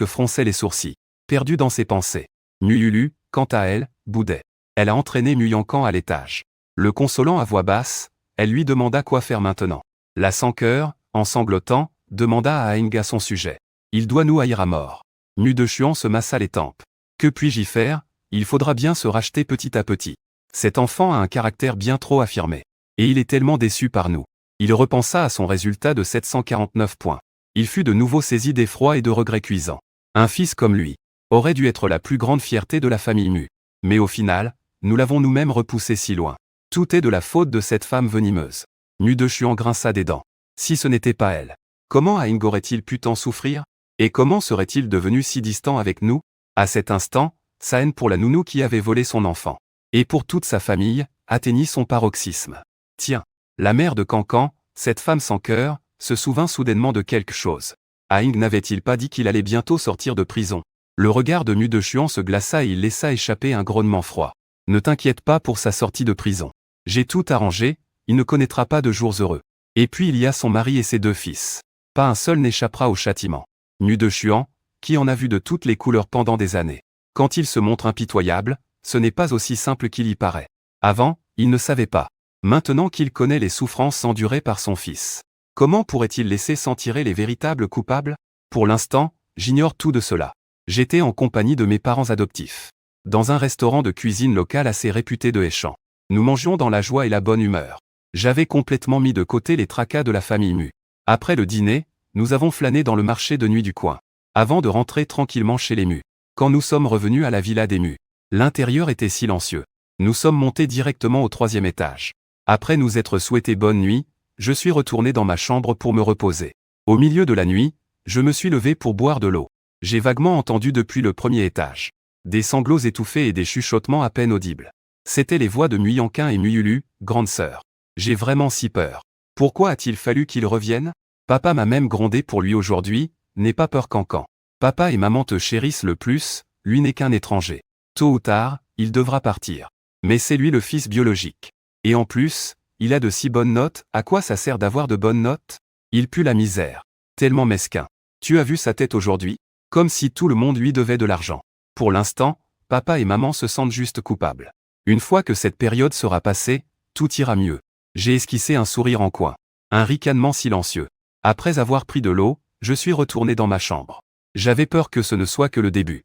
fronçait les sourcils, perdu dans ses pensées. Nguyulu, quant à elle, boudait. Elle a entraîné Nguyen Can à l'étage. Le consolant à voix basse, elle lui demanda quoi faire maintenant. La sans-cœur, en sanglotant, demanda à Aeng à son sujet. Il doit nous haïr à mort. Mu Dechuan se massa les tempes. Que puis-je y faire? Il faudra bien se racheter petit à petit. Cet enfant a un caractère bien trop affirmé. Et il est tellement déçu par nous. Il repensa à son résultat de 749 points. Il fut de nouveau saisi d'effroi et de regrets cuisants. Un fils comme lui aurait dû être la plus grande fierté de la famille Mu. Mais au final, nous l'avons nous-mêmes repoussé si loin. Tout est de la faute de cette femme venimeuse. Mu Dechuan grinça des dents. Si ce n'était pas elle, comment Aeng aurait-il pu tant souffrir? Et comment serait-il devenu si distant avec nous? À cet instant, sa haine pour la nounou qui avait volé son enfant, et pour toute sa famille, atteignit son paroxysme. Tiens, la mère de Cancan, cette femme sans cœur, se souvint soudainement de quelque chose. Aeng n'avait-il pas dit qu'il allait bientôt sortir de prison? Le regard de Mu Dechuan se glaça et il laissa échapper un grognement froid. Ne t'inquiète pas pour sa sortie de prison. J'ai tout arrangé, il ne connaîtra pas de jours heureux. Et puis il y a son mari et ses 2 fils. Pas un seul n'échappera au châtiment. Mu Dechuan, qui en a vu de toutes les couleurs pendant des années. Quand il se montre impitoyable, ce n'est pas aussi simple qu'il y paraît. Avant, il ne savait pas. Maintenant qu'il connaît les souffrances endurées par son fils, comment pourrait-il laisser s'en tirer les véritables coupables? Pour l'instant, j'ignore tout de cela. J'étais en compagnie de mes parents adoptifs. Dans un restaurant de cuisine locale assez réputé de Échamps. Nous mangions dans la joie et la bonne humeur. J'avais complètement mis de côté les tracas de la famille Mu. Après le dîner, nous avons flâné dans le marché de nuit du coin, avant de rentrer tranquillement chez les Mu. Quand nous sommes revenus à la villa des Mu, l'intérieur était silencieux. Nous sommes montés directement au 3e étage. Après nous être souhaité bonne nuit, je suis retourné dans ma chambre pour me reposer. Au milieu de la nuit, je me suis levé pour boire de l'eau. J'ai vaguement entendu depuis le 1er étage des sanglots étouffés et des chuchotements à peine audibles. C'étaient les voix de Nguyen Can et Muyulu, grande sœur. J'ai vraiment si peur. Pourquoi a-t-il fallu qu'il revienne? Papa m'a même grondé pour lui aujourd'hui, n'aie pas peur Cancan. Papa et maman te chérissent le plus, lui n'est qu'un étranger. Tôt ou tard, il devra partir. Mais c'est lui le fils biologique. Et en plus, il a de si bonnes notes, à quoi ça sert d'avoir de bonnes notes? Il pue la misère. Tellement mesquin. Tu as vu sa tête aujourd'hui? Comme si tout le monde lui devait de l'argent. Pour l'instant, papa et maman se sentent juste coupables. Une fois que cette période sera passée, tout ira mieux. J'ai esquissé un sourire en coin. Un ricanement silencieux. Après avoir pris de l'eau, je suis retourné dans ma chambre. J'avais peur que ce ne soit que le début.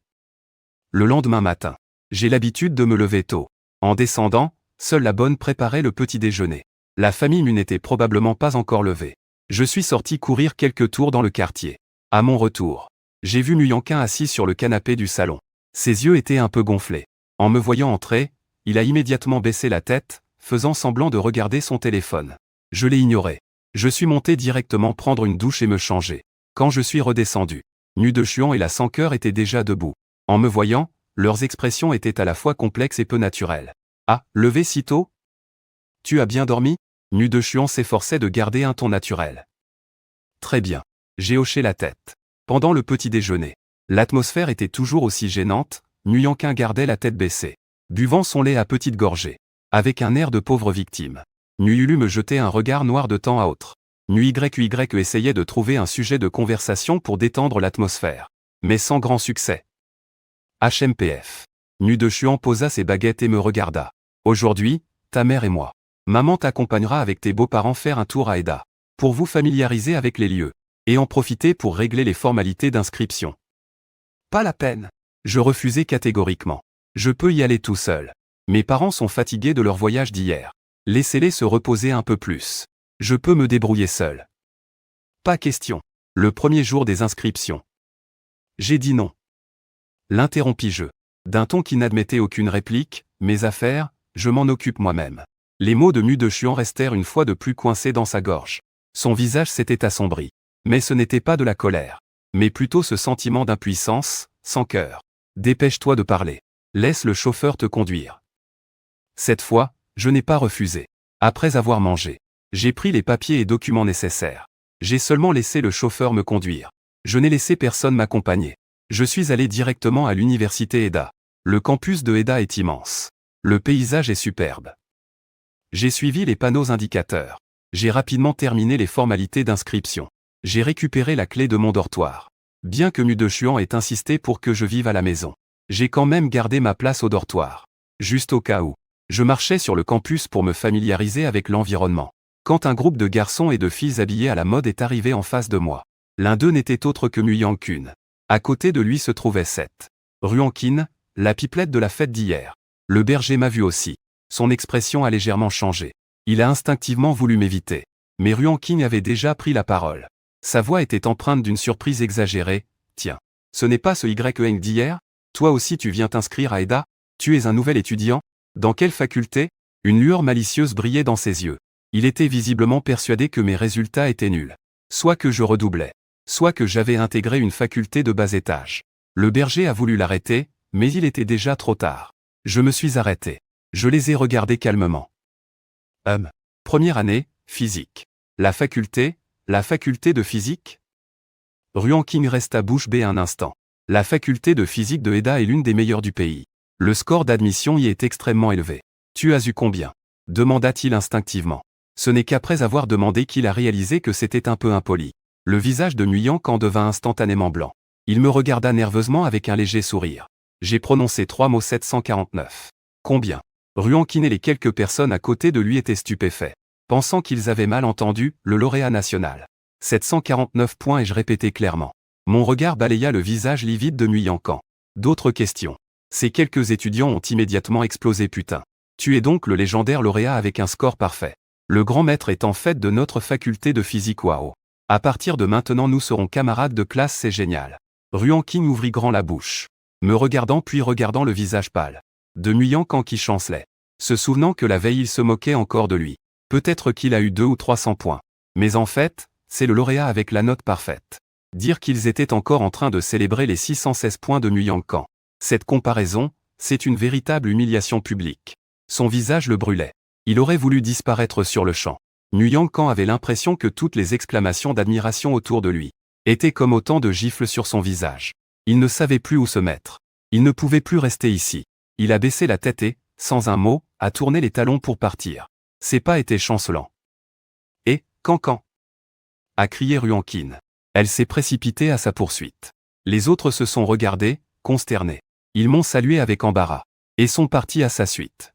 Le lendemain matin, j'ai l'habitude de me lever tôt. En descendant, seule la bonne préparait le petit déjeuner. La famille Mu n'était probablement pas encore levée. Je suis sorti courir quelques tours dans le quartier. À mon retour, j'ai vu Nguyen Can assis sur le canapé du salon. Ses yeux étaient un peu gonflés. En me voyant entrer, il a immédiatement baissé la tête, faisant semblant de regarder son téléphone. Je l'ai ignoré. Je suis monté directement prendre une douche et me changer. Quand je suis redescendu, Mu Dechuan et la sans-cœur étaient déjà debout. En me voyant, leurs expressions étaient à la fois complexes et peu naturelles. Ah, levé si tôt? Tu as bien dormi? Mu Dechuan s'efforçait de garder un ton naturel. Très bien. J'ai hoché la tête. Pendant le petit déjeuner, l'atmosphère était toujours aussi gênante, Nui Yanqin gardait la tête baissée, buvant son lait à petites gorgées, avec un air de pauvre victime. Nui Ulu me jetait un regard noir de temps à autre. Nui YY essayait de trouver un sujet de conversation pour détendre l'atmosphère, mais sans grand succès. HMPF. Nui de Chuan posa ses baguettes et me regarda. Aujourd'hui, ta mère et moi. Maman t'accompagnera avec tes beaux-parents faire un tour à Eda, pour vous familiariser avec les lieux, et en profiter pour régler les formalités d'inscription. Pas la peine. Je refusai catégoriquement. Je peux y aller tout seul. Mes parents sont fatigués de leur voyage d'hier. Laissez-les se reposer un peu plus. Je peux me débrouiller seul. Pas question. Le premier jour des inscriptions. J'ai dit non. L'interrompis-je. D'un ton qui n'admettait aucune réplique, mes affaires, je m'en occupe moi-même. Les mots de Nui de Chuan restèrent une fois de plus coincés dans sa gorge. Son visage s'était assombri. Mais ce n'était pas de la colère. Mais plutôt ce sentiment d'impuissance, sans cœur. Dépêche-toi de parler. Laisse le chauffeur te conduire. Cette fois, je n'ai pas refusé. Après avoir mangé, j'ai pris les papiers et documents nécessaires. J'ai seulement laissé le chauffeur me conduire. Je n'ai laissé personne m'accompagner. Je suis allé directement à l'université Eda. Le campus de Eda est immense. Le paysage est superbe. J'ai suivi les panneaux indicateurs. J'ai rapidement terminé les formalités d'inscription. J'ai récupéré la clé de mon dortoir. Bien que Nui de Chuan ait insisté pour que je vive à la maison, j'ai quand même gardé ma place au dortoir. Juste au cas où. Je marchais sur le campus pour me familiariser avec l'environnement. Quand un groupe de garçons et de filles habillés à la mode est arrivé en face de moi. L'un d'eux n'était autre que Nui Yanqin. À côté de lui se trouvait Seth. Ruankin, la pipelette de la fête d'hier. Le berger m'a vu aussi. Son expression a légèrement changé. Il a instinctivement voulu m'éviter. Mais Ruankin avait déjà pris la parole. Sa voix était empreinte d'une surprise exagérée. Tiens, ce n'est pas ce YEng d'hier? Toi aussi tu viens t'inscrire à Eda? Tu es un nouvel étudiant? Dans quelle faculté? Une lueur malicieuse brillait dans ses yeux. Il était visiblement persuadé que mes résultats étaient nuls. Soit que je redoublais. Soit que j'avais intégré une faculté de bas étage. Le berger a voulu l'arrêter, mais il était déjà trop tard. Je me suis arrêté. Je les ai regardés calmement. Première année, physique. La faculté de physique? Ruankin resta bouche bée un instant. La faculté de physique de Eda est l'une des meilleures du pays. Le score d'admission y est extrêmement élevé. Tu as eu combien? Demanda-t-il instinctivement. Ce n'est qu'après avoir demandé qu'il a réalisé que c'était un peu impoli. Le visage de Nui Yanqin devint instantanément blanc. Il me regarda nerveusement avec un léger sourire. J'ai prononcé 3 mots 749. Combien? Ruankin et les quelques personnes à côté de lui étaient stupéfaits, pensant qu'ils avaient mal entendu le lauréat national. 749 points et je répétais clairement. Mon regard balaya le visage livide de Nui Yanqin. D'autres questions. Ces quelques étudiants ont immédiatement explosé putain. Tu es donc le légendaire lauréat avec un score parfait. Le grand maître est en fait de notre faculté de physique waouh. À partir de maintenant nous serons camarades de classe, c'est génial. Ruankin ouvrit grand la bouche, me regardant puis regardant le visage pâle de Nui Yanqin qui chancelait, se souvenant que la veille il se moquait encore de lui. Peut-être qu'il a eu 200 ou 300 points. Mais en fait, c'est le lauréat avec la note parfaite. Dire qu'ils étaient encore en train de célébrer les 616 points de Nui Yanqin. Cette comparaison, c'est une véritable humiliation publique. Son visage le brûlait. Il aurait voulu disparaître sur le champ. Nui Yanqin avait l'impression que toutes les exclamations d'admiration autour de lui étaient comme autant de gifles sur son visage. Il ne savait plus où se mettre. Il ne pouvait plus rester ici. Il a baissé la tête et, sans un mot, a tourné les talons pour partir. Ses pas étaient chancelants. Et, Cancan, a crié Ruankin. Elle s'est précipitée à sa poursuite. Les autres se sont regardés, consternés. Ils m'ont salué avec embarras. Et sont partis à sa suite.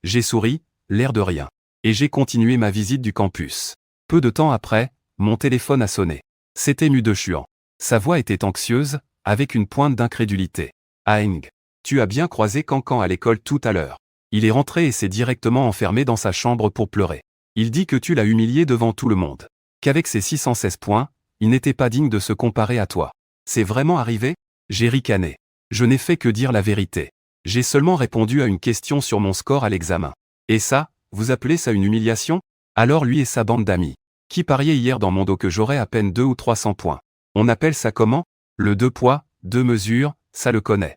J'ai souri, l'air de rien. Et j'ai continué ma visite du campus. Peu de temps après, mon téléphone a sonné. C'était Nui de Chuan. Sa voix était anxieuse, avec une pointe d'incrédulité. Aeng, tu as bien croisé Cancan à l'école tout à l'heure. Il est rentré et s'est directement enfermé dans sa chambre pour pleurer. Il dit que tu l'as humilié devant tout le monde. Qu'avec ses 616 points, il n'était pas digne de se comparer à toi. C'est vraiment arrivé? J'ai ricané. Je n'ai fait que dire la vérité. J'ai seulement répondu à une question sur mon score à l'examen. Et ça, vous appelez ça une humiliation? Alors lui et sa bande d'amis, qui pariaient hier dans mon dos que j'aurais à peine 200 ou 300 points. On appelle ça comment? Le 2 poids, 2 mesures, ça le connaît.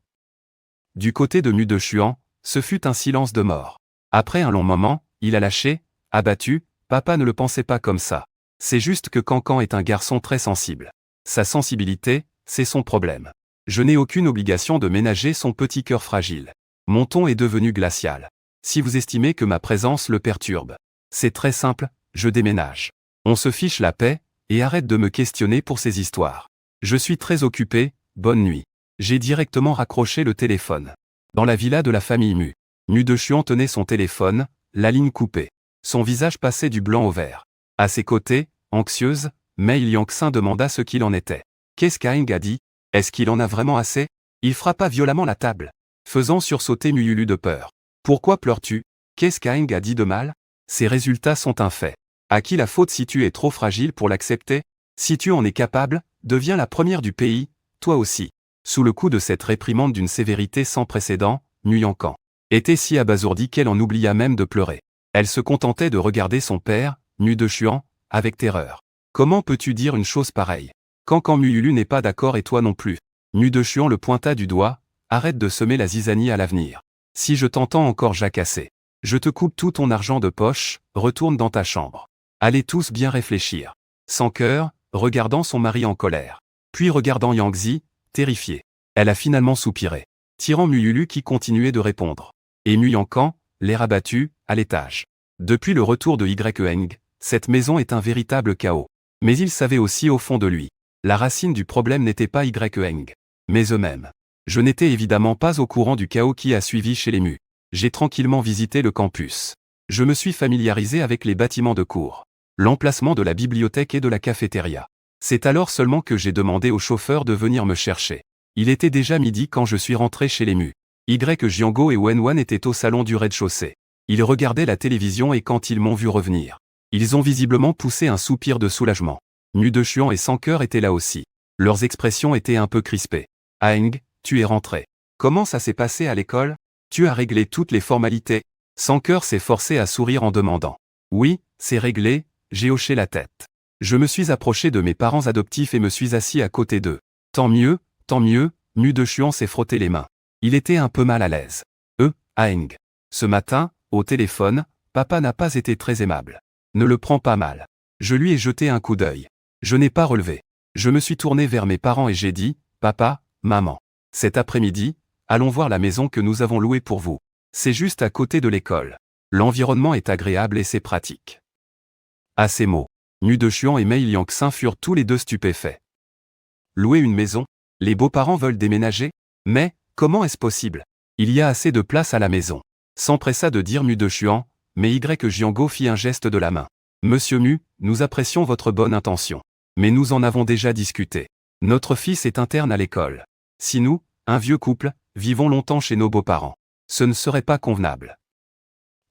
Du côté de Nui de Chuan, ce fut un silence de mort. Après un long moment, il a lâché, abattu, papa ne le pensait pas comme ça. C'est juste que Cancan est un garçon très sensible. Sa sensibilité, c'est son problème. Je n'ai aucune obligation de ménager son petit cœur fragile. Mon ton est devenu glacial. Si vous estimez que ma présence le perturbe, c'est très simple, je déménage. On se fiche la paix, et arrête de me questionner pour ces histoires. Je suis très occupé, bonne nuit. J'ai directement raccroché le téléphone. Dans la villa de la famille Mu. Mu de Chuan tenait son téléphone, la ligne coupée. Son visage passait du blanc au vert. À ses côtés, anxieuse, Mei Liangxin demanda ce qu'il en était. Qu'est-ce qu'Aeng a dit? Est-ce qu'il en a vraiment assez? Il frappa violemment la table, faisant sursauter Mu Yulu de peur. Pourquoi pleures-tu? Qu'est-ce qu'Aeng a dit de mal? Ces résultats sont un fait. À qui la faute si tu es trop fragile pour l'accepter? Si tu en es capable, deviens la première du pays, toi aussi. Sous le coup de cette réprimande d'une sévérité sans précédent, Mu Yankan était si abasourdie qu'elle en oublia même de pleurer. Elle se contentait de regarder son père, Mu de Chuan, avec terreur. Comment peux-tu dire une chose pareille? Quand Mu Yulu n'est pas d'accord et toi non plus. Mu de Chuan le pointa du doigt, arrête de semer la zizanie à l'avenir. Si je t'entends encore jacasser, je te coupe tout ton argent de poche, retourne dans ta chambre. Allez tous bien réfléchir. Sans cœur, regardant son mari en colère. Puis regardant Yangzi, terrifiée. Elle a finalement soupiré, tirant Mu Yulu qui continuait de répondre. Et Mu Yankan, l'air abattu, à l'étage. Depuis le retour de Yeng, cette maison est un véritable chaos. Mais il savait aussi au fond de lui. La racine du problème n'était pas Yeng, mais eux-mêmes. Je n'étais évidemment pas au courant du chaos qui a suivi chez les Mu. J'ai tranquillement visité le campus. Je me suis familiarisé avec les bâtiments de cours, l'emplacement de la bibliothèque et de la cafétéria. C'est alors seulement que j'ai demandé au chauffeur de venir me chercher. Il était déjà midi quand je suis rentré chez les Mu. Jiango et Wenwan étaient au salon du rez-de-chaussée. Ils regardaient la télévision et quand ils m'ont vu revenir, ils ont visiblement poussé un soupir de soulagement. Mu de Chuan et Sans Cœur étaient là aussi. Leurs expressions étaient un peu crispées. Aeng, tu es rentré. Comment ça s'est passé à l'école? Tu as réglé toutes les formalités? Sans Cœur s'est forcé à sourire en demandant. Oui, c'est réglé, j'ai hoché la tête. Je me suis approché de mes parents adoptifs et me suis assis à côté d'eux. Tant mieux, Mu de Chuan s'est frotté les mains. Il était un peu mal à l'aise. Aeng. Ce matin, au téléphone, papa n'a pas été très aimable. Ne le prends pas mal. Je lui ai jeté un coup d'œil. Je n'ai pas relevé. Je me suis tourné vers mes parents et j'ai dit, papa, maman. Cet après-midi, allons voir la maison que nous avons louée pour vous. C'est juste à côté de l'école. L'environnement est agréable et c'est pratique. À ces mots, Mu de Chuan et Mei Liangxin furent tous les deux stupéfaits. Louer une maison? Les beaux-parents veulent déménager? Mais, comment est-ce possible? Il y a assez de place à la maison. S'empressa de dire Mu de Chuan, mais Jiango fit un geste de la main. Monsieur Mu, nous apprécions votre bonne intention. Mais nous en avons déjà discuté. Notre fils est interne à l'école. Si nous, un vieux couple, vivons longtemps chez nos beaux-parents, ce ne serait pas convenable.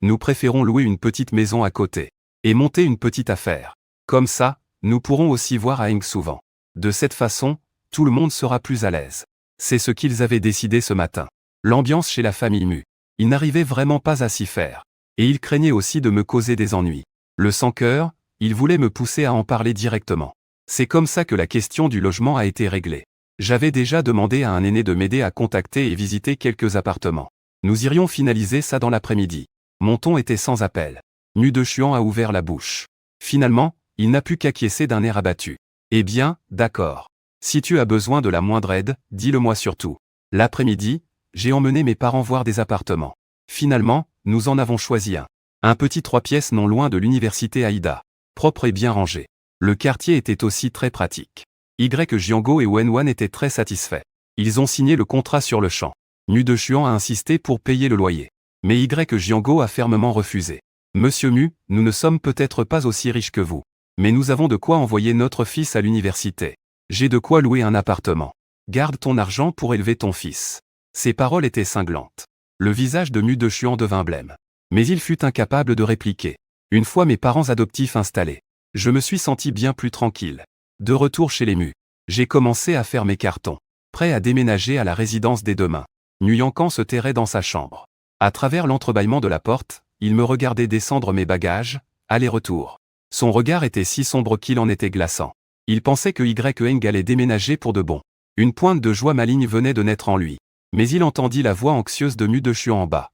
Nous préférons louer une petite maison à côté. Et monter une petite affaire. Comme ça, nous pourrons aussi voir Aeng souvent. De cette façon, tout le monde sera plus à l'aise. C'est ce qu'ils avaient décidé ce matin. L'ambiance chez la famille Mu. Ils n'arrivaient vraiment pas à s'y faire. Et ils craignaient aussi de me causer des ennuis. Le sans-cœur, il voulait me pousser à en parler directement. C'est comme ça que la question du logement a été réglée. J'avais déjà demandé à un aîné de m'aider à contacter et visiter quelques appartements. Nous irions finaliser ça dans l'après-midi. Mon ton était sans appel. Mu de Chuan a ouvert la bouche. Finalement, il n'a pu qu'acquiescer d'un air abattu. Eh bien, d'accord. Si tu as besoin de la moindre aide, dis-le-moi surtout. L'après-midi, j'ai emmené mes parents voir des appartements. Finalement, nous en avons choisi un. Un petit 3 pièces non loin de l'université Aïda. Propre et bien rangé. Le quartier était aussi très pratique. Jiango et Wenwan étaient très satisfaits. Ils ont signé le contrat sur le champ. Mu de Chuan a insisté pour payer le loyer. Mais Jiango a fermement refusé. Monsieur Mu, nous ne sommes peut-être pas aussi riches que vous. Mais nous avons de quoi envoyer notre fils à l'université. J'ai de quoi louer un appartement. Garde ton argent pour élever ton fils. Ces paroles étaient cinglantes. Le visage de Mu de Chuan devint blême. Mais il fut incapable de répliquer. Une fois mes parents adoptifs installés, je me suis senti bien plus tranquille. De retour chez les Mu, j'ai commencé à faire mes cartons. Prêt à déménager à la résidence des deux mains. Mu Yankan se terrait dans sa chambre. À travers l'entrebâillement de la porte, il me regardait descendre mes bagages, aller-retour. Son regard était si sombre qu'il en était glaçant. Il pensait que Eng allait déménager pour de bon. Une pointe de joie maligne venait de naître en lui. Mais il entendit la voix anxieuse de Mu de Chuan en bas.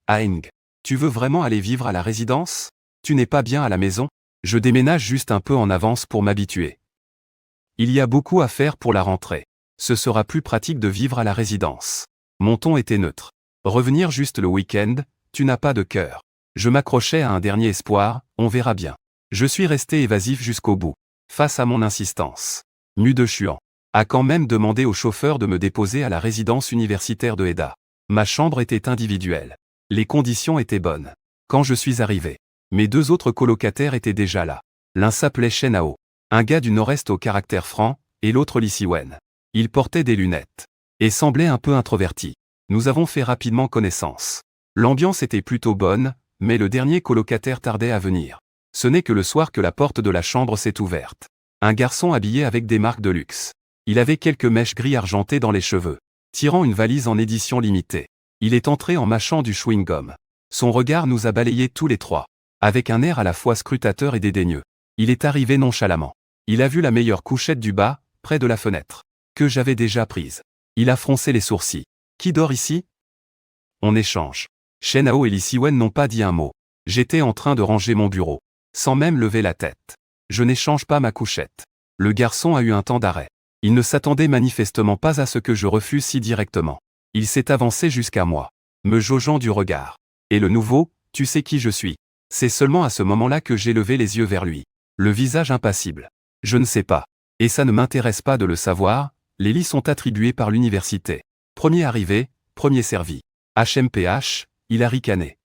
Aeng, tu veux vraiment aller vivre à la résidence? Tu n'es pas bien à la maison? Je déménage juste un peu en avance pour m'habituer. Il y a beaucoup à faire pour la rentrée. Ce sera plus pratique de vivre à la résidence. Mon ton était neutre. Revenir juste le week-end, tu n'as pas de cœur. Je m'accrochais à un dernier espoir, on verra bien. Je suis resté évasif jusqu'au bout. Face à mon insistance. Nu de Chuan a quand même demandé au chauffeur de me déposer à la résidence universitaire de Eda. Ma chambre était individuelle. Les conditions étaient bonnes. Quand je suis arrivé, mes 2 autres colocataires étaient déjà là. L'un s'appelait Shenao, un gars du nord-est au caractère franc, et l'autre Lee Si-wen. Il portait des lunettes et semblait un peu introverti. Nous avons fait rapidement connaissance. L'ambiance était plutôt bonne, mais le dernier colocataire tardait à venir. Ce n'est que le soir que la porte de la chambre s'est ouverte. Un garçon habillé avec des marques de luxe. Il avait quelques mèches gris argentées dans les cheveux, tirant une valise en édition limitée. Il est entré en mâchant du chewing-gum. Son regard nous a balayés tous les 3, avec un air à la fois scrutateur et dédaigneux. Il est arrivé nonchalamment. Il a vu la meilleure couchette du bas, près de la fenêtre, que j'avais déjà prise. Il a froncé les sourcils. Qui dort ici? On échange. Shenao et Lee Si-wen n'ont pas dit un mot. J'étais en train de ranger mon bureau, sans même lever la tête. Je n'échange pas ma couchette. Le garçon a eu un temps d'arrêt. Il ne s'attendait manifestement pas à ce que je refuse si directement. Il s'est avancé jusqu'à moi, me jaugeant du regard. Et le nouveau, tu sais qui je suis. C'est seulement à ce moment-là que j'ai levé les yeux vers lui. Le visage impassible. Je ne sais pas. Et ça ne m'intéresse pas de le savoir, les lits sont attribués par l'université. Premier arrivé, premier servi. HMPH, il a ricané.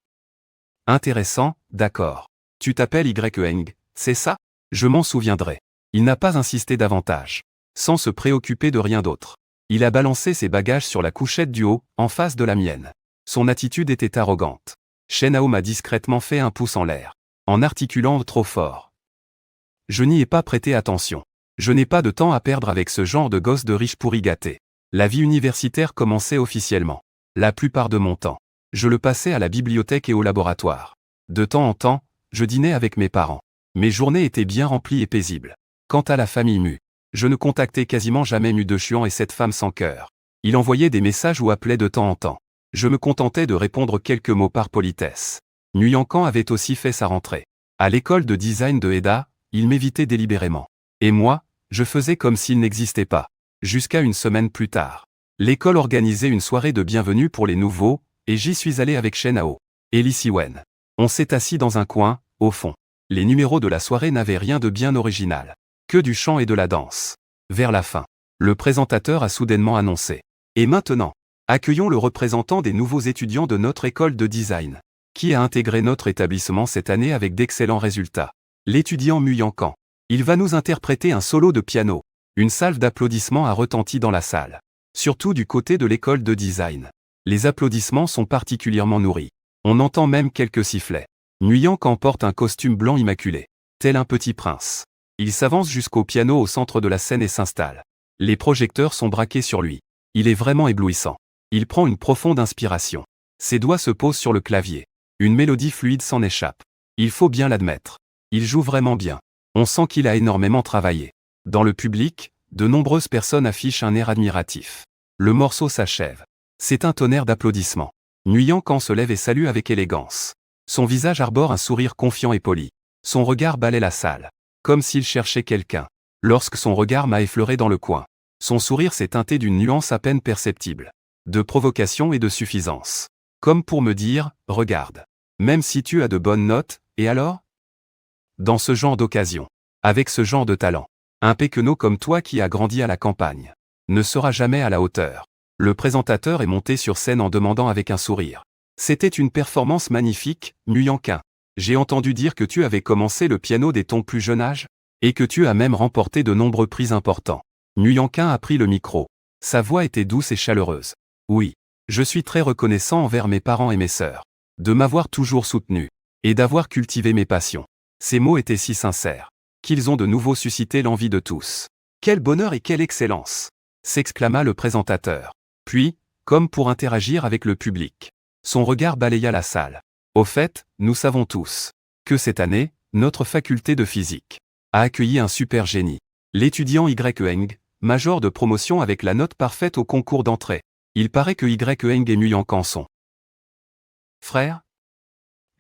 Intéressant, d'accord. Tu t'appelles Y-Eng, c'est ça? Je m'en souviendrai. Il n'a pas insisté davantage. Sans se préoccuper de rien d'autre. Il a balancé ses bagages sur la couchette du haut, en face de la mienne. Son attitude était arrogante. Shenao m'a discrètement fait un pouce en l'air, en articulant trop fort. Je n'y ai pas prêté attention. Je n'ai pas de temps à perdre avec ce genre de gosse de riche pourri gâté. La vie universitaire commençait officiellement. La plupart de mon temps, je le passais à la bibliothèque et au laboratoire. De temps en temps, je dînais avec mes parents. Mes journées étaient bien remplies et paisibles. Quant à la famille Mu, je ne contactais quasiment jamais Mu de Chuan et cette femme sans cœur. Il envoyait des messages ou appelait de temps en temps. Je me contentais de répondre quelques mots par politesse. Nguyen Can avait aussi fait sa rentrée. À l'école de design de Eda, il m'évitait délibérément. Et moi, je faisais comme s'il n'existait pas. Jusqu'à une semaine plus tard. L'école organisait une soirée de bienvenue pour les nouveaux, et j'y suis allé avec Shenao et Lee Si-wen. On s'est assis dans un coin, au fond. Les numéros de la soirée n'avaient rien de bien original. Que du chant et de la danse. Vers la fin, le présentateur a soudainement annoncé. Et maintenant, accueillons le représentant des nouveaux étudiants de notre école de design, qui a intégré notre établissement cette année avec d'excellents résultats. L'étudiant Nguyen Can. Il va nous interpréter un solo de piano. Une salve d'applaudissements a retenti dans la salle. Surtout du côté de l'école de design. Les applaudissements sont particulièrement nourris. On entend même quelques sifflets. Nguyen Can porte un costume blanc immaculé, tel un petit prince. Il s'avance jusqu'au piano au centre de la scène et s'installe. Les projecteurs sont braqués sur lui. Il est vraiment éblouissant. Il prend une profonde inspiration. Ses doigts se posent sur le clavier. Une mélodie fluide s'en échappe. Il faut bien l'admettre. Il joue vraiment bien. On sent qu'il a énormément travaillé. Dans le public, de nombreuses personnes affichent un air admiratif. Le morceau s'achève. C'est un tonnerre d'applaudissements. Nguyen Can se lève et salue avec élégance. Son visage arbore un sourire confiant et poli. Son regard balaie la salle, comme s'il cherchait quelqu'un. Lorsque son regard m'a effleuré dans le coin, son sourire s'est teinté d'une nuance à peine perceptible, de provocation et de suffisance. Comme pour me dire, regarde. Même si tu as de bonnes notes, et alors? Dans ce genre d'occasion, avec ce genre de talent, un péquenot comme toi qui a grandi à la campagne, ne sera jamais à la hauteur. Le présentateur est monté sur scène en demandant avec un sourire. C'était une performance magnifique, Nguyen Can. J'ai entendu dire que tu avais commencé le piano dès ton plus jeune âge, et que tu as même remporté de nombreux prix importants. Nguyen Can a pris le micro. Sa voix était douce et chaleureuse. Oui, je suis très reconnaissant envers mes parents et mes sœurs, de m'avoir toujours soutenu, et d'avoir cultivé mes passions. Ces mots étaient si sincères, qu'ils ont de nouveau suscité l'envie de tous. Quel bonheur et quelle excellence! S'exclama le présentateur. Puis, comme pour interagir avec le public, son regard balaya la salle. Au fait, nous savons tous que cette année, notre faculté de physique a accueilli un super génie. L'étudiant Y-Eng, major de promotion avec la note parfaite au concours d'entrée. Il paraît que Y-Eng et Nguyen Can sont frères?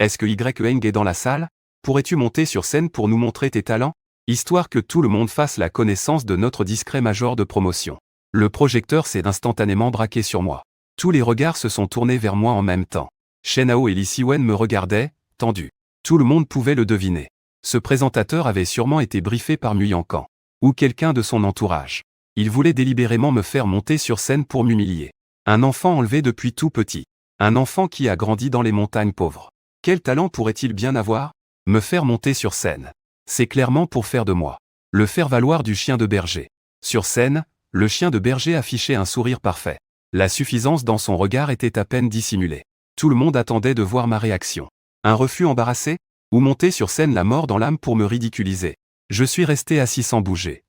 Est-ce que Y-Eng est dans la salle? Pourrais-tu monter sur scène pour nous montrer tes talents? histoire que tout le monde fasse la connaissance de notre discret major de promotion. Le projecteur s'est instantanément braqué sur moi. Tous les regards se sont tournés vers moi en même temps. Shen Hao et Lee Si-wen me regardaient, tendus. Tout le monde pouvait le deviner. Ce présentateur avait sûrement été briefé par Mu Yankan. Ou quelqu'un de son entourage. Il voulait délibérément me faire monter sur scène pour m'humilier. Un enfant enlevé depuis tout petit. Un enfant qui a grandi dans les montagnes pauvres. Quel talent pourrait-il bien avoir? Me faire monter sur scène. C'est clairement pour faire de moi le faire-valoir du chien de berger. Sur scène, le chien de berger affichait un sourire parfait. La suffisance dans son regard était à peine dissimulée. Tout le monde attendait de voir ma réaction. Un refus embarrassé? Ou monter sur scène la mort dans l'âme pour me ridiculiser? Je suis resté assis sans bouger.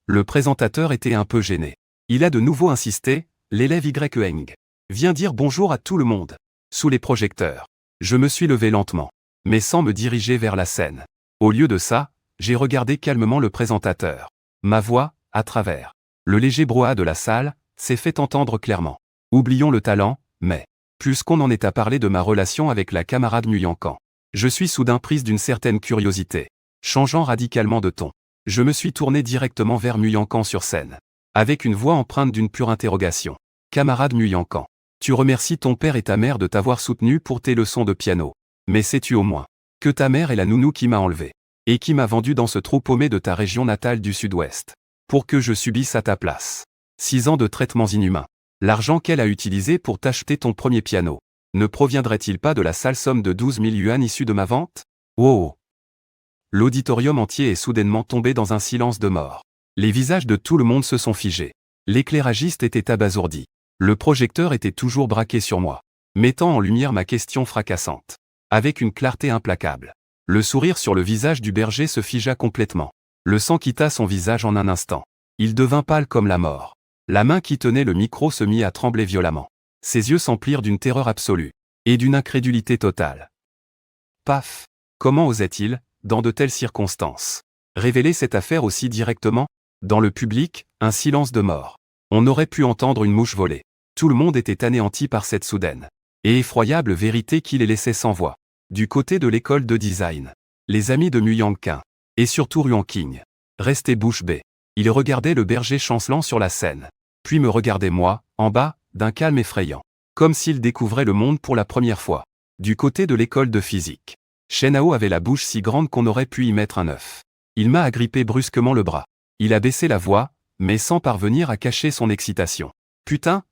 Le présentateur était un peu gêné. Il a de nouveau insisté, l'élève Y. Viens dire bonjour à tout le monde. Sous les projecteurs. Je me suis levé lentement, mais sans me diriger vers la scène. Au lieu de ça, j'ai regardé calmement le présentateur. Ma voix, à travers le léger brouhaha de la salle, s'est fait entendre clairement. Oublions le talent, mais, puisqu'on en est à parler de ma relation avec la camarade Mu Yankan, je suis soudain prise d'une certaine curiosité. Changeant radicalement de ton, je me suis tourné directement vers Mu Yankan sur scène. Avec une voix empreinte d'une pure interrogation. Camarade Mu Yankan, tu remercies ton père et ta mère de t'avoir soutenu pour tes leçons de piano. Mais sais-tu au moins que ta mère est la nounou qui m'a enlevé et qui m'a vendu dans ce trou paumé de ta région natale du sud-ouest pour que je subisse à ta place 6 ans de traitements inhumains. L'argent qu'elle a utilisé pour t'acheter ton premier piano ne proviendrait-il pas de la sale somme de 12 000 yuan issue de ma vente? Oh! L'auditorium entier est soudainement tombé dans un silence de mort. Les visages de tout le monde se sont figés. L'éclairagiste était abasourdi. Le projecteur était toujours braqué sur moi, mettant en lumière ma question fracassante. Avec une clarté implacable. Le sourire sur le visage du berger se figea complètement. Le sang quitta son visage en un instant. Il devint pâle comme la mort. La main qui tenait le micro se mit à trembler violemment. Ses yeux s'emplirent d'une terreur absolue. Et d'une incrédulité totale. Paf! Comment osait-il, dans de telles circonstances, révéler cette affaire aussi directement? Dans le public, un silence de mort. On aurait pu entendre une mouche voler. Tout le monde était anéanti par cette soudaine et effroyable vérité qui les laissait sans voix. Du côté de l'école de design, les amis de Mu Yankan, et surtout Ruan King, restaient bouche bée. Ils regardaient le berger chancelant sur la scène, puis me regardaient moi, en bas, d'un calme effrayant, comme s'ils découvraient le monde pour la première fois. Du côté de l'école de physique, Shen Hao avait la bouche si grande qu'on aurait pu y mettre un œuf. Il m'a agrippé brusquement le bras. Il a baissé la voix, mais sans parvenir à cacher son excitation. Putain,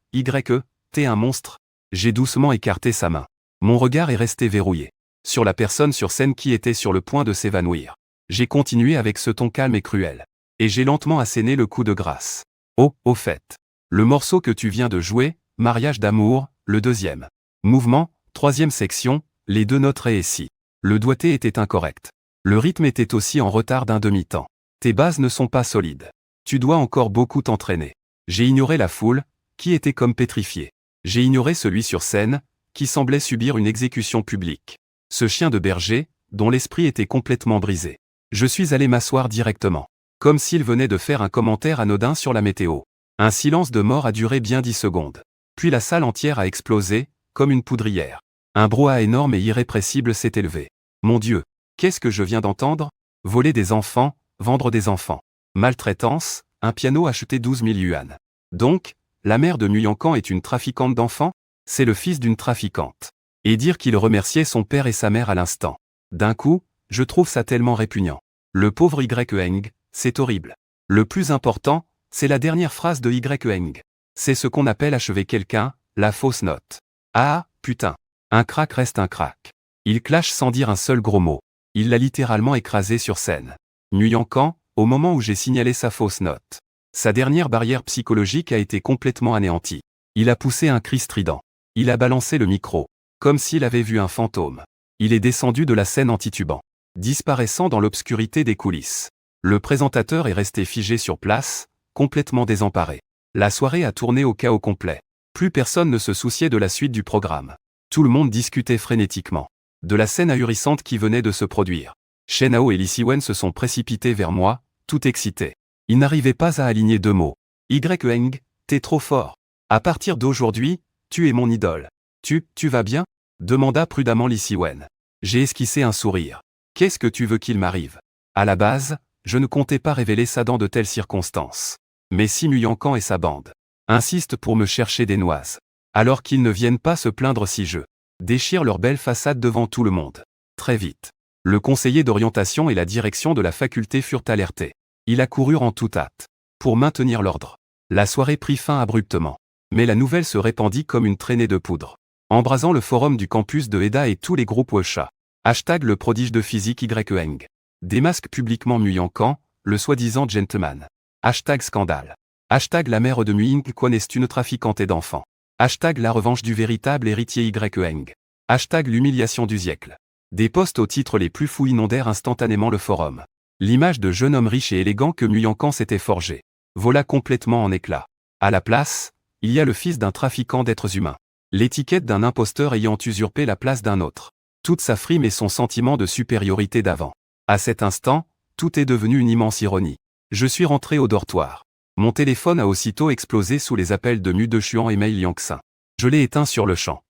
t'es un monstre. J'ai doucement écarté sa main. Mon regard est resté verrouillé sur la personne sur scène qui était sur le point de s'évanouir. J'ai continué avec ce ton calme et cruel. Et j'ai lentement asséné le coup de grâce. Oh, au fait. Le morceau que tu viens de jouer, Mariage d'amour, le deuxième mouvement, troisième section, les deux notes ré et si. Le doigté était incorrect. Le rythme était aussi en retard d'un demi-temps. Tes bases ne sont pas solides. Tu dois encore beaucoup t'entraîner. J'ai ignoré la foule, qui était comme pétrifiée. J'ai ignoré celui sur scène, qui semblait subir une exécution publique. Ce chien de berger, dont l'esprit était complètement brisé. Je suis allé m'asseoir directement, comme s'il venait de faire un commentaire anodin sur la météo. Un silence de mort a duré bien 10 secondes. Puis la salle entière a explosé, comme une poudrière. Un brouhaha énorme et irrépressible s'est élevé. Mon Dieu, qu'est-ce que je viens d'entendre? Voler des enfants, vendre des enfants. Maltraitance, un piano acheté 12 000 yuan. Donc, la mère de Mu Yankan est une trafiquante d'enfants? C'est le fils d'une trafiquante. Et dire qu'il remerciait son père et sa mère à l'instant. D'un coup, je trouve ça tellement répugnant. Le pauvre Y. C'est horrible. Le plus important, c'est la dernière phrase de Y. C'est ce qu'on appelle achever quelqu'un, la fausse note. Ah, putain. Un crack reste un crack. Il clash sans dire un seul gros mot. Il l'a littéralement écrasé sur scène. Mu Yankan, au moment où j'ai signalé sa fausse note. Sa dernière barrière psychologique a été complètement anéantie. Il a poussé un cri strident. Il a balancé le micro, comme s'il avait vu un fantôme. Il est descendu de la scène en titubant, disparaissant dans l'obscurité des coulisses. Le présentateur est resté figé sur place, complètement désemparé. La soirée a tourné au chaos complet. Plus personne ne se souciait de la suite du programme. Tout le monde discutait frénétiquement de la scène ahurissante qui venait de se produire. Shen Hao et Lee Si-wen se sont précipités vers moi, tout excités. Ils n'arrivaient pas à aligner 2 mots. Y. T'es trop fort. À partir d'aujourd'hui, tu es mon idole. Tu vas bien? Demanda prudemment Lee Si-wen. J'ai esquissé un sourire. Qu'est-ce que tu veux qu'il m'arrive? À la base, Je ne comptais pas révéler ça dans de telles circonstances. Mais si Muyankan et sa bande insistent pour me chercher des noises, alors qu'ils ne viennent pas se plaindre si je déchire leur belle façade devant tout le monde. Très vite, le conseiller d'orientation et la direction de la faculté furent alertés. Ils accoururent en toute hâte pour maintenir l'ordre. La soirée prit fin abruptement. Mais la nouvelle se répandit comme une traînée de poudre, embrasant le forum du campus de Eda et tous les groupes Wosha. Hashtag le prodige de physique YEng. Démasque publiquement Muyankan, le soi-disant gentleman. Hashtag scandale. Hashtag la mère de Muyankan est une trafiquante d'enfants. Hashtag la revanche du véritable héritier YEng. Hashtag l'humiliation du siècle. Des posts aux titres les plus fous inondèrent instantanément le forum. L'image de jeune homme riche et élégant que Muyankan s'était forgé vola complètement en éclats. À la place, il y a le fils d'un trafiquant d'êtres humains. L'étiquette d'un imposteur ayant usurpé la place d'un autre. Toute sa frime et son sentiment de supériorité d'avant. À cet instant, tout est devenu une immense ironie. Je suis rentré au dortoir. Mon téléphone a aussitôt explosé sous les appels de Mu Dechuan et Mei Liangxin. Je l'ai éteint sur le champ.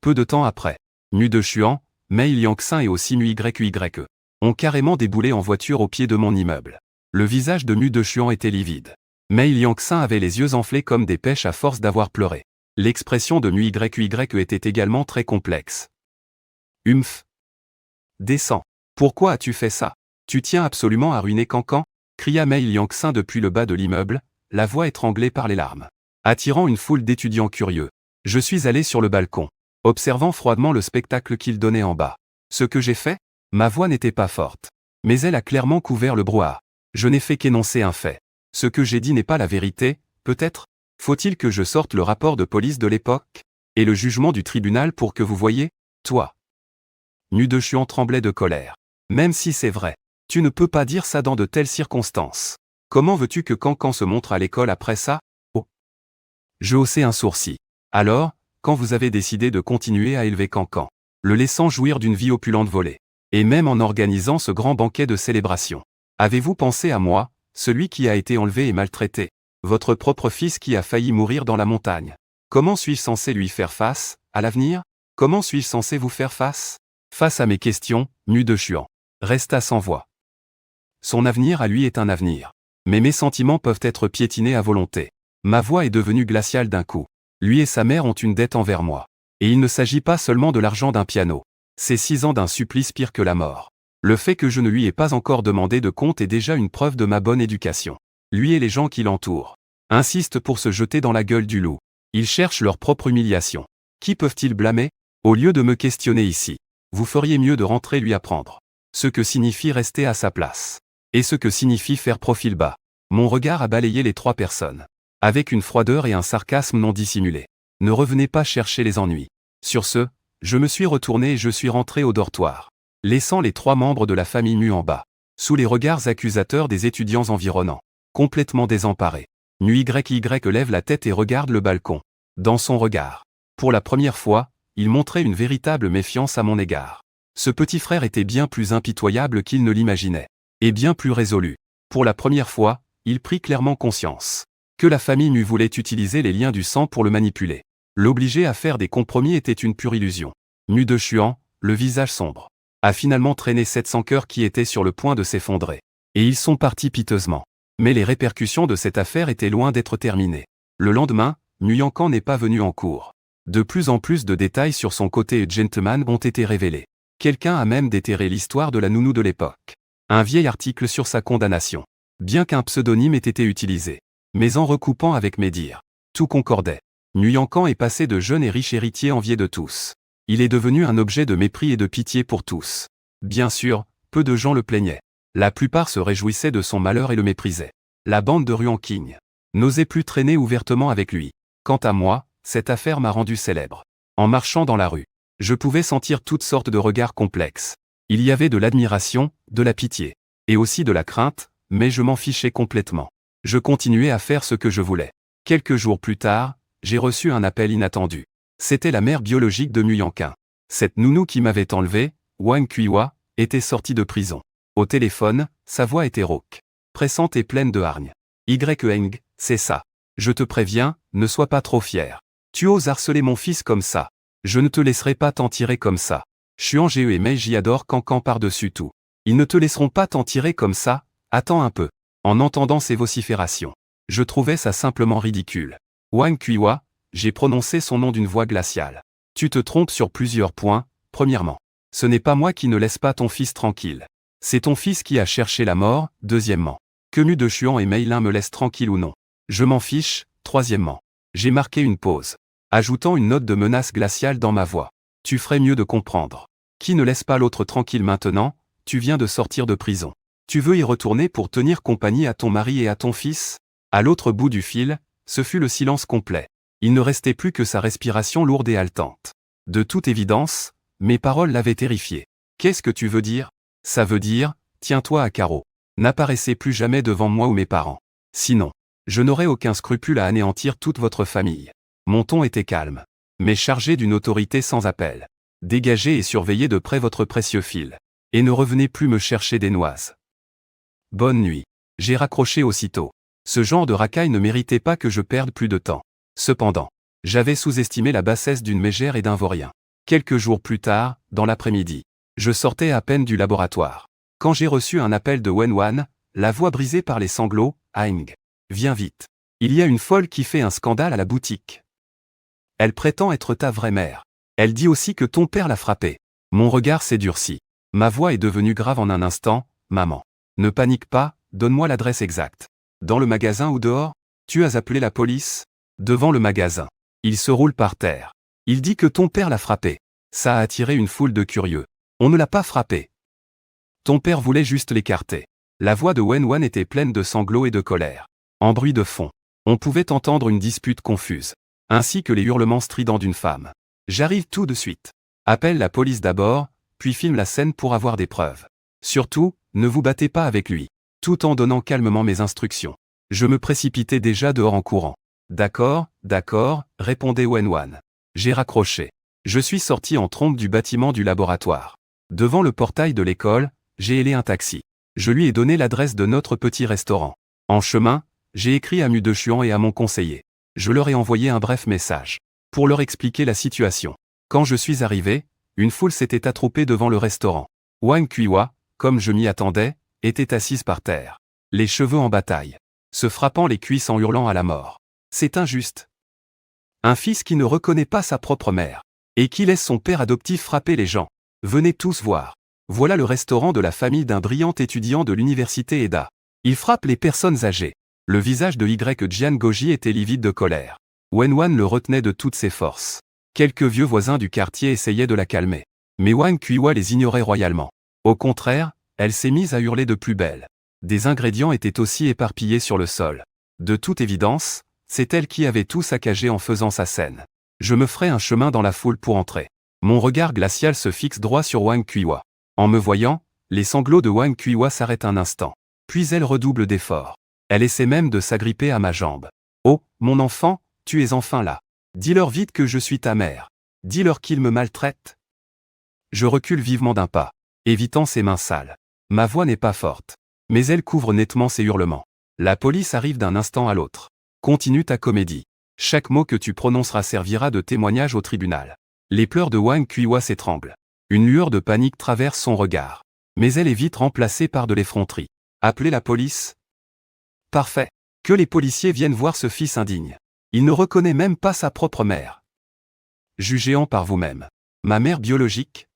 Peu de temps après, Mu Dechuan, Mei Liangxin et aussi Mu YUYE ont carrément déboulé en voiture au pied de mon immeuble. Le visage de Mu Dechuan était livide. Mei Liangxin avait les yeux enflés comme des pêches à force d'avoir pleuré. L'expression de Mu YUYE était également très complexe. Humph. Descends. Pourquoi as-tu fait ça? Tu tiens absolument à ruiner Cancan? Cria Mei Liangxin depuis le bas de l'immeuble, la voix étranglée par les larmes. Attirant une foule d'étudiants curieux, je suis allé sur le balcon, observant froidement le spectacle qu'il donnait en bas. Ce que j'ai fait? Ma voix n'était pas forte. Mais elle a clairement couvert le brouhaha. Je n'ai fait qu'énoncer un fait. Ce que j'ai dit n'est pas la vérité, peut-être? Faut-il que je sorte le rapport de police de l'époque? Et le jugement du tribunal pour que vous voyiez? Toi. Mu Dechuan tremblait de colère. Même si c'est vrai, tu ne peux pas dire ça dans de telles circonstances. Comment veux-tu que Cancan se montre à l'école après ça? Oh. Je haussai un sourcil. Alors, quand vous avez décidé de continuer à élever Cancan, le laissant jouir d'une vie opulente volée, et même en organisant ce grand banquet de célébration, avez-vous pensé à moi, celui qui a été enlevé et maltraité, votre propre fils qui a failli mourir dans la montagne? Comment suis-je censé lui faire face, à l'avenir? Comment suis-je censé vous faire face? Face à mes questions, Mu Dechuan resta sans voix. Son avenir à lui est un avenir. Mais mes sentiments peuvent être piétinés à volonté. Ma voix est devenue glaciale d'un coup. Lui et sa mère ont une dette envers moi. Et il ne s'agit pas seulement de l'argent d'un piano. C'est 6 ans d'un supplice pire que la mort. Le fait que je ne lui ai pas encore demandé de compte est déjà une preuve de ma bonne éducation. Lui et les gens qui l'entourent insistent pour se jeter dans la gueule du loup. Ils cherchent leur propre humiliation. Qui peuvent-ils blâmer? Au lieu de me questionner ici, vous feriez mieux de rentrer lui apprendre ce que signifie rester à sa place. Et ce que signifie faire profil bas. Mon regard a balayé les 3 personnes. Avec une froideur et un sarcasme non dissimulés. Ne revenez pas chercher les ennuis. Sur ce, je me suis retourné et je suis rentré au dortoir, laissant les 3 membres de la famille Mu en bas, sous les regards accusateurs des étudiants environnants, complètement désemparés. Mu YY lève la tête et regarde le balcon. Dans son regard, pour la première fois, il montrait une véritable méfiance à mon égard. Ce petit frère était bien plus impitoyable qu'il ne l'imaginait. Et bien plus résolu. Pour la première fois, il prit clairement conscience que la famille Mu voulait utiliser les liens du sang pour le manipuler. L'obliger à faire des compromis était une pure illusion. Mu Dechuan, le visage sombre, a finalement traîné 700 cœurs qui étaient sur le point de s'effondrer. Et ils sont partis piteusement. Mais les répercussions de cette affaire étaient loin d'être terminées. Le lendemain, Muyankan n'est pas venu en cours. De plus en plus de détails sur son côté gentleman ont été révélés. Quelqu'un a même déterré l'histoire de la nounou de l'époque. Un vieil article sur sa condamnation. Bien qu'un pseudonyme ait été utilisé. Mais en recoupant avec mes dires, tout concordait. Muyankan est passé de jeune et riche héritier envié de tous. Il est devenu un objet de mépris et de pitié pour tous. Bien sûr, peu de gens le plaignaient. La plupart se réjouissaient de son malheur et le méprisaient. La bande de Ruan King n'osait plus traîner ouvertement avec lui. Quant à moi, cette affaire m'a rendu célèbre. En marchant dans la rue, je pouvais sentir toutes sortes de regards complexes. Il y avait de l'admiration, de la pitié, et aussi de la crainte, mais je m'en fichais complètement. Je continuais à faire ce que je voulais. Quelques jours plus tard, j'ai reçu un appel inattendu. C'était la mère biologique de Muyankan. Cette nounou qui m'avait enlevé, Wang Kuiwa, était sortie de prison. Au téléphone, sa voix était rauque, pressante et pleine de hargne. YEng, c'est ça. Je te préviens, ne sois pas trop fier. Tu oses harceler mon fils comme ça. Je ne te laisserai pas t'en tirer comme ça. Chuan Ge et Mei Ji adorent Cancan par-dessus tout. Ils ne te laisseront pas t'en tirer comme ça, Attends un peu. En entendant ces vociférations, je trouvais ça simplement ridicule. Wang Kuiwa, j'ai prononcé son nom d'une voix glaciale. Tu te trompes sur plusieurs points. Premièrement, ce n'est pas moi qui ne laisse pas ton fils tranquille. C'est ton fils qui a cherché la mort. Deuxièmement, que Mu de Chuan et Mei Lin me laissent tranquille ou non. Je m'en fiche. Troisièmement, j'ai marqué une pause, ajoutant une note de menace glaciale dans ma voix. Tu ferais mieux de comprendre. Qui ne laisse pas l'autre tranquille maintenant? Tu viens de sortir de prison. Tu veux y retourner pour tenir compagnie à ton mari et à ton fils? À l'autre bout du fil, ce fut le silence complet. Il ne restait plus que sa respiration lourde et haletante. De toute évidence, mes paroles l'avaient terrifié. Qu'est-ce que tu veux dire? Ça veut dire, tiens-toi à carreau. N'apparaissez plus jamais devant moi ou mes parents. Sinon, je n'aurai aucun scrupule à anéantir toute votre famille. Mon ton était calme, mais chargé d'une autorité sans appel. Dégagez et surveillez de près votre précieux fil. Et ne revenez plus me chercher des noises. Bonne nuit. J'ai raccroché aussitôt. Ce genre de racaille ne méritait pas que je perde plus de temps. Cependant, j'avais sous-estimé la bassesse d'une mégère et d'un vaurien. Quelques jours plus tard, dans l'après-midi, je sortais à peine du laboratoire. Quand j'ai reçu un appel de Wenwan, la voix brisée par les sanglots, Aing. Viens vite. Il y a une folle qui fait un scandale à la boutique. Elle prétend être ta vraie mère. Elle dit aussi que ton père l'a frappée. Mon regard s'est durci. Ma voix est devenue grave en un instant. Maman. Ne panique pas, donne-moi l'adresse exacte. Dans le magasin ou dehors? Tu as appelé la police? Devant le magasin. Il se roule par terre. Il dit que ton père l'a frappé. Ça a attiré une foule de curieux. On ne l'a pas frappé. Ton père voulait juste l'écarter. La voix de Wenwan était pleine de sanglots et de colère. En bruit de fond, on pouvait entendre une dispute confuse, ainsi que les hurlements stridents d'une femme. J'arrive tout de suite. Appelle la police d'abord, puis filme la scène pour avoir des preuves. Surtout, ne vous battez pas avec lui. Tout en donnant calmement mes instructions. Je me précipitais déjà dehors en courant. D'accord, répondait Wenwan. J'ai raccroché. Je suis sorti en trombe du bâtiment du laboratoire. Devant le portail de l'école, j'ai hélé un taxi. Je lui ai donné l'adresse de notre petit restaurant. En chemin, j'ai écrit à Mu de Chuan et à mon conseiller. Je leur ai envoyé un bref message, pour leur expliquer la situation. Quand je suis arrivé, une foule s'était attroupée devant le restaurant. Wang Kuiwa, comme je m'y attendais, était assise par terre, les cheveux en bataille, se frappant les cuisses en hurlant à la mort. C'est injuste. Un fils qui ne reconnaît pas sa propre mère, et qui laisse son père adoptif frapper les gens. Venez tous voir. Voilà le restaurant de la famille d'un brillant étudiant de l'université Eda. Il frappe les personnes âgées. Le visage de Jian Goji était livide de colère. Wenwan le retenait de toutes ses forces. Quelques vieux voisins du quartier essayaient de la calmer. Mais Wang Kuiwa les ignorait royalement. Au contraire, elle s'est mise à hurler de plus belle. Des ingrédients étaient aussi éparpillés sur le sol. De toute évidence, c'est elle qui avait tout saccagé en faisant sa scène. Je me ferai un chemin dans la foule pour entrer. Mon regard glacial se fixe droit sur Wang Kuiwa. En me voyant, les sanglots de Wang Kuiwa s'arrêtent un instant. Puis elle redouble d'efforts. Elle essaie même de s'agripper à ma jambe. Oh, mon enfant, tu es enfin là. Dis-leur vite que je suis ta mère. Dis-leur qu'ils me maltraitent. Je recule vivement d'un pas, évitant ses mains sales. Ma voix n'est pas forte, mais elle couvre nettement ses hurlements. La police arrive d'un instant à l'autre. Continue ta comédie. Chaque mot que tu prononceras servira de témoignage au tribunal. Les pleurs de Wang Kuiwa s'étranglent. Une lueur de panique traverse son regard. Mais elle est vite remplacée par de l'effronterie. Appelez la police? Parfait. Que les policiers viennent voir ce fils indigne. Il ne reconnaît même pas sa propre mère. Jugez-en par vous-même. Ma mère biologique?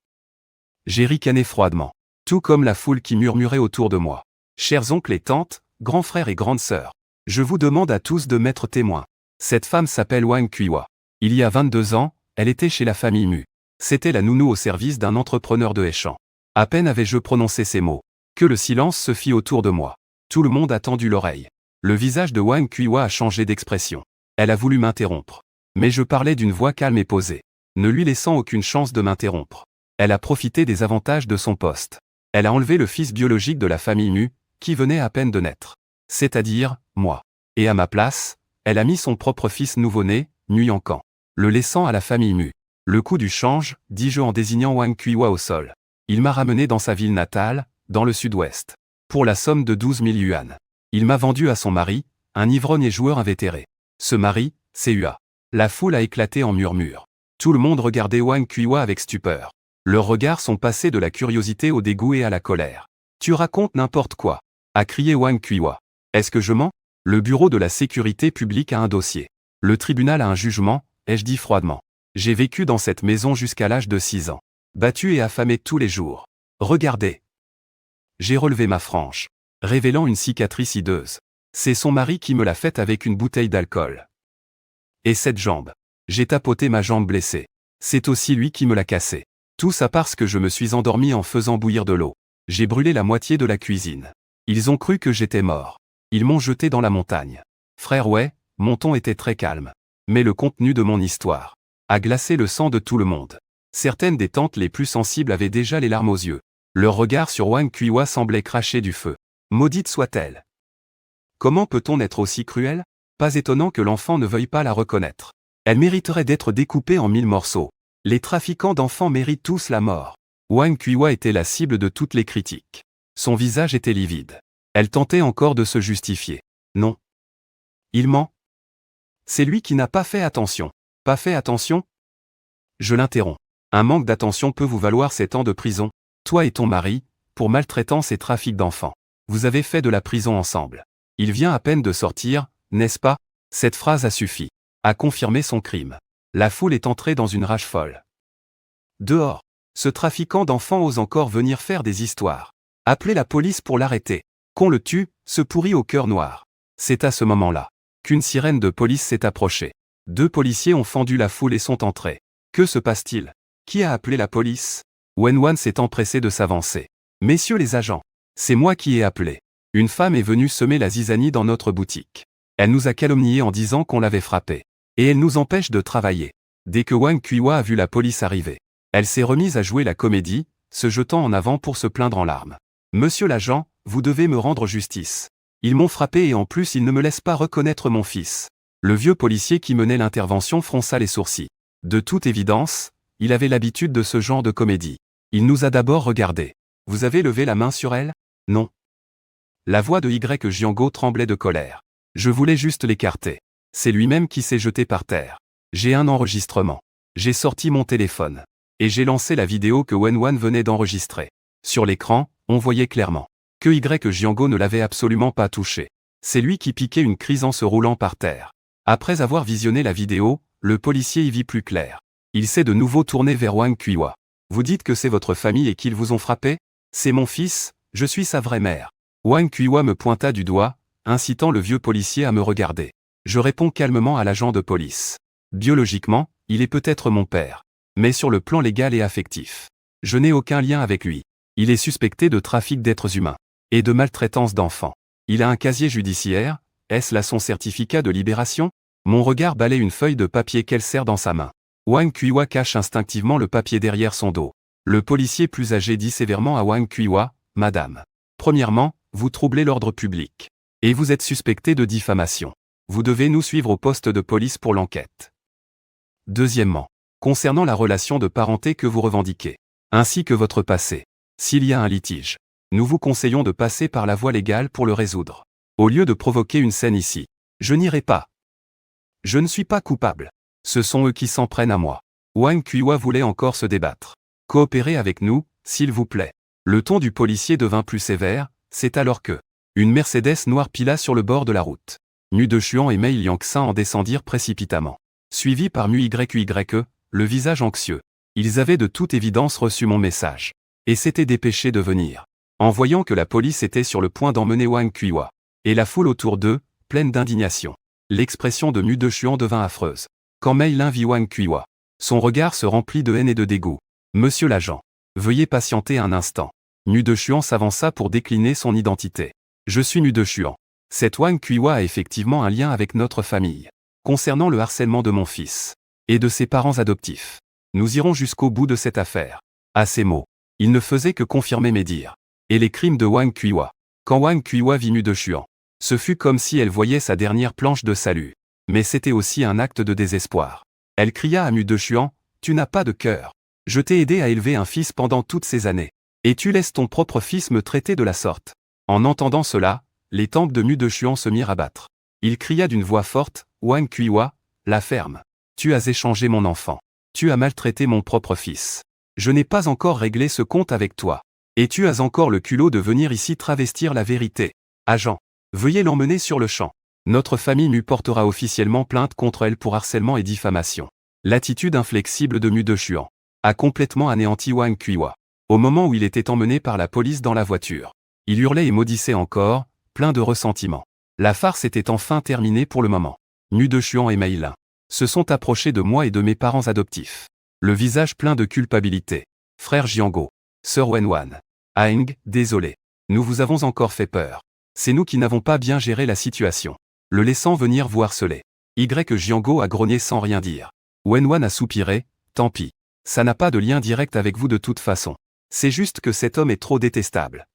J'ai ricané froidement. Tout comme la foule qui murmurait autour de moi. Chers oncles et tantes, grands frères et grandes sœurs. Je vous demande à tous de m'être témoins. Cette femme s'appelle Wang Kuiwa. Il y a 22 ans, elle était chez la famille Mu. C'était la nounou au service d'un entrepreneur de Hechan. À peine avais-je prononcé ces mots, que le silence se fit autour de moi. Tout le monde a tendu l'oreille. Le visage de Wang Kuiwa a changé d'expression. Elle a voulu m'interrompre. Mais je parlais d'une voix calme et posée, ne lui laissant aucune chance de m'interrompre. Elle a profité des avantages de son poste. Elle a enlevé le fils biologique de la famille Mu, qui venait à peine de naître. C'est-à-dire, moi. Et à ma place, elle a mis son propre fils nouveau-né, Mu Yankan, le laissant à la famille Mu. Le coup du change, dis-je en désignant Wang Kuiwa au sol. Il m'a ramené dans sa ville natale, dans le sud-ouest. Pour la somme de 12 000 yuan. Il m'a vendu à son mari, un ivrogne et joueur invétéré. Ce mari, c'est Ua. La foule a éclaté en murmures. Tout le monde regardait Wang Kuiwa avec stupeur. Leurs regards sont passés de la curiosité au dégoût et à la colère. Tu racontes n'importe quoi. a crié Wang Kuiwa. Est-ce que je mens? Le bureau de la sécurité publique a un dossier. Le tribunal a un jugement, ai-je dit froidement. J'ai vécu dans cette maison jusqu'à l'âge de 6 ans. Battu et affamé tous les jours. Regardez. J'ai relevé ma frange, révélant une cicatrice hideuse. C'est son mari qui me l'a faite avec une bouteille d'alcool. Et cette jambe. J'ai tapoté ma jambe blessée. C'est aussi lui qui me l'a cassée. Tout ça parce que je me suis endormi en faisant bouillir de l'eau. J'ai brûlé la moitié de la cuisine. Ils ont cru que j'étais mort. Ils m'ont jeté dans la montagne. Frère, ouais, mon ton était très calme. Mais le contenu de mon histoire a glacé le sang de tout le monde. Certaines des tantes les plus sensibles avaient déjà les larmes aux yeux. Leur regard sur Wang Kuiwa semblait cracher du feu. Maudite soit-elle. Comment peut-on être aussi cruel? Pas étonnant que l'enfant ne veuille pas la reconnaître. Elle mériterait d'être découpée en 1000 morceaux. Les trafiquants d'enfants méritent tous la mort. Wang Kuiwa était la cible de toutes les critiques. Son visage était livide. Elle tentait encore de se justifier. Non. Il ment. C'est lui qui n'a pas fait attention. Pas fait attention? Je l'interromps. Un manque d'attention peut vous valoir 7 ans de prison, toi et ton mari, pour maltraitance et trafic d'enfants. Vous avez fait de la prison ensemble. Il vient à peine de sortir, n'est-ce pas? Cette phrase a suffi à confirmer son crime. La foule est entrée dans une rage folle. Dehors, ce trafiquant d'enfants ose encore venir faire des histoires. Appelez la police pour l'arrêter. Qu'on le tue, ce pourri au cœur noir. C'est à ce moment-là qu'une sirène de police s'est approchée. 2 policiers ont fendu la foule et sont entrés. Que se passe-t-il? Qui a appelé la police? Wenwan s'est empressé de s'avancer. Messieurs les agents, c'est moi qui ai appelé. Une femme est venue semer la zizanie dans notre boutique. Elle nous a calomniés en disant qu'on l'avait frappée. Et elle nous empêche de travailler. Dès que Wang Kuiwa a vu la police arriver, elle s'est remise à jouer la comédie, se jetant en avant pour se plaindre en larmes. Monsieur l'agent, vous devez me rendre justice. Ils m'ont frappé et en plus ils ne me laissent pas reconnaître mon fils. Le vieux policier qui menait l'intervention fronça les sourcils. De toute évidence, il avait l'habitude de ce genre de comédie. Il nous a d'abord regardés. Vous avez levé la main sur elle? Non. La voix de Y Jiango tremblait de colère. Je voulais juste l'écarter. C'est lui-même qui s'est jeté par terre. J'ai un enregistrement. J'ai sorti mon téléphone. Et j'ai lancé la vidéo que Wenwan venait d'enregistrer. Sur l'écran, on voyait clairement que Y Jiango ne l'avait absolument pas touché. C'est lui qui piquait une crise en se roulant par terre. Après avoir visionné la vidéo, le policier y vit plus clair. Il s'est de nouveau tourné vers Wang Kuiwa. Vous dites que c'est votre famille et qu'ils vous ont frappé? C'est mon fils, je suis sa vraie mère. Wang Kuiwa me pointa du doigt, incitant le vieux policier à me regarder. Je réponds calmement à l'agent de police. Biologiquement, il est peut-être mon père. Mais sur le plan légal et affectif, je n'ai aucun lien avec lui. Il est suspecté de trafic d'êtres humains et de maltraitance d'enfants. Il a un casier judiciaire, est-ce là son certificat de libération? Mon regard balaie une feuille de papier qu'elle serre dans sa main. Wang Kuiwa cache instinctivement le papier derrière son dos. Le policier plus âgé dit sévèrement à Wang Kuiwa, Madame. Premièrement, vous troublez l'ordre public. Et vous êtes suspecté de diffamation. Vous devez nous suivre au poste de police pour l'enquête. Deuxièmement, concernant la relation de parenté que vous revendiquez, ainsi que votre passé, s'il y a un litige, nous vous conseillons de passer par la voie légale pour le résoudre. Au lieu de provoquer une scène ici, je n'irai pas. Je ne suis pas coupable. Ce sont eux qui s'en prennent à moi. Wang Kuiwa voulait encore se débattre. Coopérez avec nous, s'il vous plaît. Le ton du policier devint plus sévère, c'est alors que une Mercedes noire pila sur le bord de la route. Mu Dechuan et Mei Liangxin en descendirent précipitamment. Suivis par Mu YQYE, le visage anxieux. Ils avaient de toute évidence reçu mon message. Et s'étaient dépêchés de venir. En voyant que la police était sur le point d'emmener Wang Kuiwa. Et la foule autour d'eux, pleine d'indignation. L'expression de Mu Dechuan devint affreuse. Quand Mei Lin vit Wang Kuiwa, son regard se remplit de haine et de dégoût. Monsieur l'agent, veuillez patienter un instant. Mu Dechuan s'avança pour décliner son identité. Je suis Mu Dechuan. Cet Wang Kuiwa a effectivement un lien avec notre famille. Concernant le harcèlement de mon fils et de ses parents adoptifs, nous irons jusqu'au bout de cette affaire. À ces mots, il ne faisait que confirmer mes dires. Et les crimes de Wang Kuiwa. Quand Wang Kuiwa vit Mu Dechuan, ce fut comme si elle voyait sa dernière planche de salut. Mais c'était aussi un acte de désespoir. Elle cria à Mu Dechuan, tu n'as pas de cœur. Je t'ai aidé à élever un fils pendant toutes ces années. Et tu laisses ton propre fils me traiter de la sorte. En entendant cela, les tempes de Mu Dechuan se mirent à battre. Il cria d'une voix forte, Wang Kuiwa, la ferme. Tu as échangé mon enfant. Tu as maltraité mon propre fils. Je n'ai pas encore réglé ce compte avec toi. Et tu as encore le culot de venir ici travestir la vérité. Agent. Veuillez l'emmener sur le champ. Notre famille Mu portera officiellement plainte contre elle pour harcèlement et diffamation. L'attitude inflexible de Mu Dechuan a complètement anéanti Wang Kuiwa. Au moment où il était emmené par la police dans la voiture, il hurlait et maudissait encore, plein de ressentiment. La farce était enfin terminée pour le moment. Mu Dechuan et Mei Lin se sont approchés de moi et de mes parents adoptifs. Le visage plein de culpabilité. Frère Jiango. Sœur Wenwan. Aeng, désolé. Nous vous avons encore fait peur. C'est nous qui n'avons pas bien géré la situation. Le laissant venir vous harceler. Jiango a grogné sans rien dire. Wenwan a soupiré, tant pis. Ça n'a pas de lien direct avec vous de toute façon. C'est juste que cet homme est trop détestable.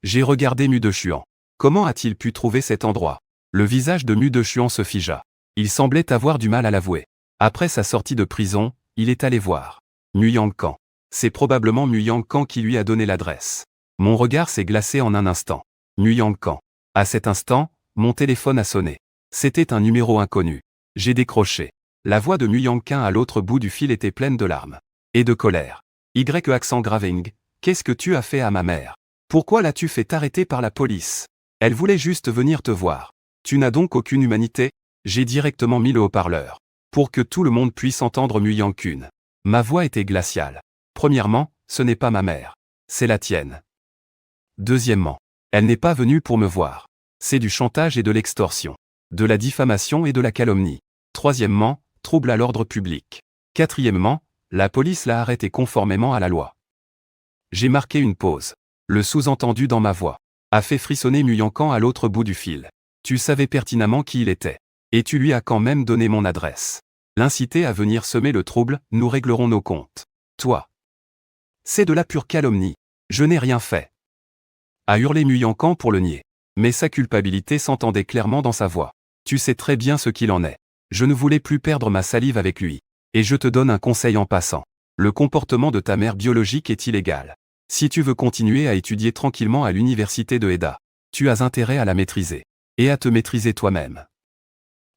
J'ai regardé Mu Dechuan. Comment a-t-il pu trouver cet endroit? Le visage de Mu Dechuan se figea. Il semblait avoir du mal à l'avouer. Après sa sortie de prison, il est allé voir Mu Yangkan. C'est probablement Mu Yangkan qui lui a donné l'adresse. Mon regard s'est glacé en un instant. Mu Yangkan. À cet instant, mon téléphone a sonné. C'était un numéro inconnu. J'ai décroché. La voix de Mu Yangkan à l'autre bout du fil était pleine de larmes. Et de colère. Accent graving. Qu'est-ce que tu as fait à ma mère? Pourquoi l'as-tu fait arrêter par la police? Elle voulait juste venir te voir. Tu n'as donc aucune humanité? J'ai directement mis le haut-parleur. Pour que tout le monde puisse entendre Mu Yangkun. Ma voix était glaciale. Premièrement, ce n'est pas ma mère. C'est la tienne. Deuxièmement, elle n'est pas venue pour me voir. C'est du chantage et de l'extorsion. De la diffamation et de la calomnie. Troisièmement, trouble à l'ordre public. Quatrièmement, la police l'a arrêtée conformément à la loi. J'ai marqué une pause. Le sous-entendu dans ma voix a fait frissonner Mu Yangkan à l'autre bout du fil. Tu savais pertinemment qui il était. Et tu lui as quand même donné mon adresse. L'inciter à venir semer le trouble, nous réglerons nos comptes. Toi. C'est de la pure calomnie. Je n'ai rien fait. A hurlé Mu Yangkan pour le nier. Mais sa culpabilité s'entendait clairement dans sa voix. Tu sais très bien ce qu'il en est. Je ne voulais plus perdre ma salive avec lui. Et je te donne un conseil en passant. Le comportement de ta mère biologique est illégal. Si tu veux continuer à étudier tranquillement à l'université de Eda, tu as intérêt à la maîtriser. Et à te maîtriser toi-même.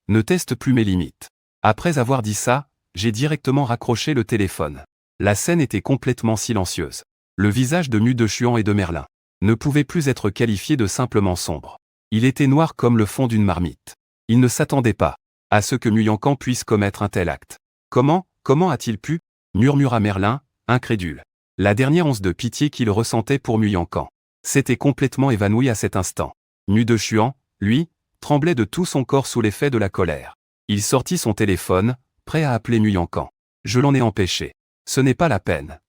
Ne teste plus mes limites. Après avoir dit ça, j'ai directement raccroché le téléphone. La scène était complètement silencieuse. Le visage de Mu Dechuan et de Merlin ne pouvait plus être qualifié de simplement sombre. Il était noir comme le fond d'une marmite. Il ne s'attendait pas à ce que Mu Yangkan puisse commettre un tel acte. Comment a-t-il pu? Murmura Merlin, incrédule. La dernière once de pitié qu'il ressentait pour Mu Yangkan s'était complètement évanouie à cet instant. Mu Dechuan, lui, tremblait de tout son corps sous l'effet de la colère. Il sortit son téléphone, prêt à appeler Mu Yangkan. Je l'en ai empêché. Ce n'est pas la peine.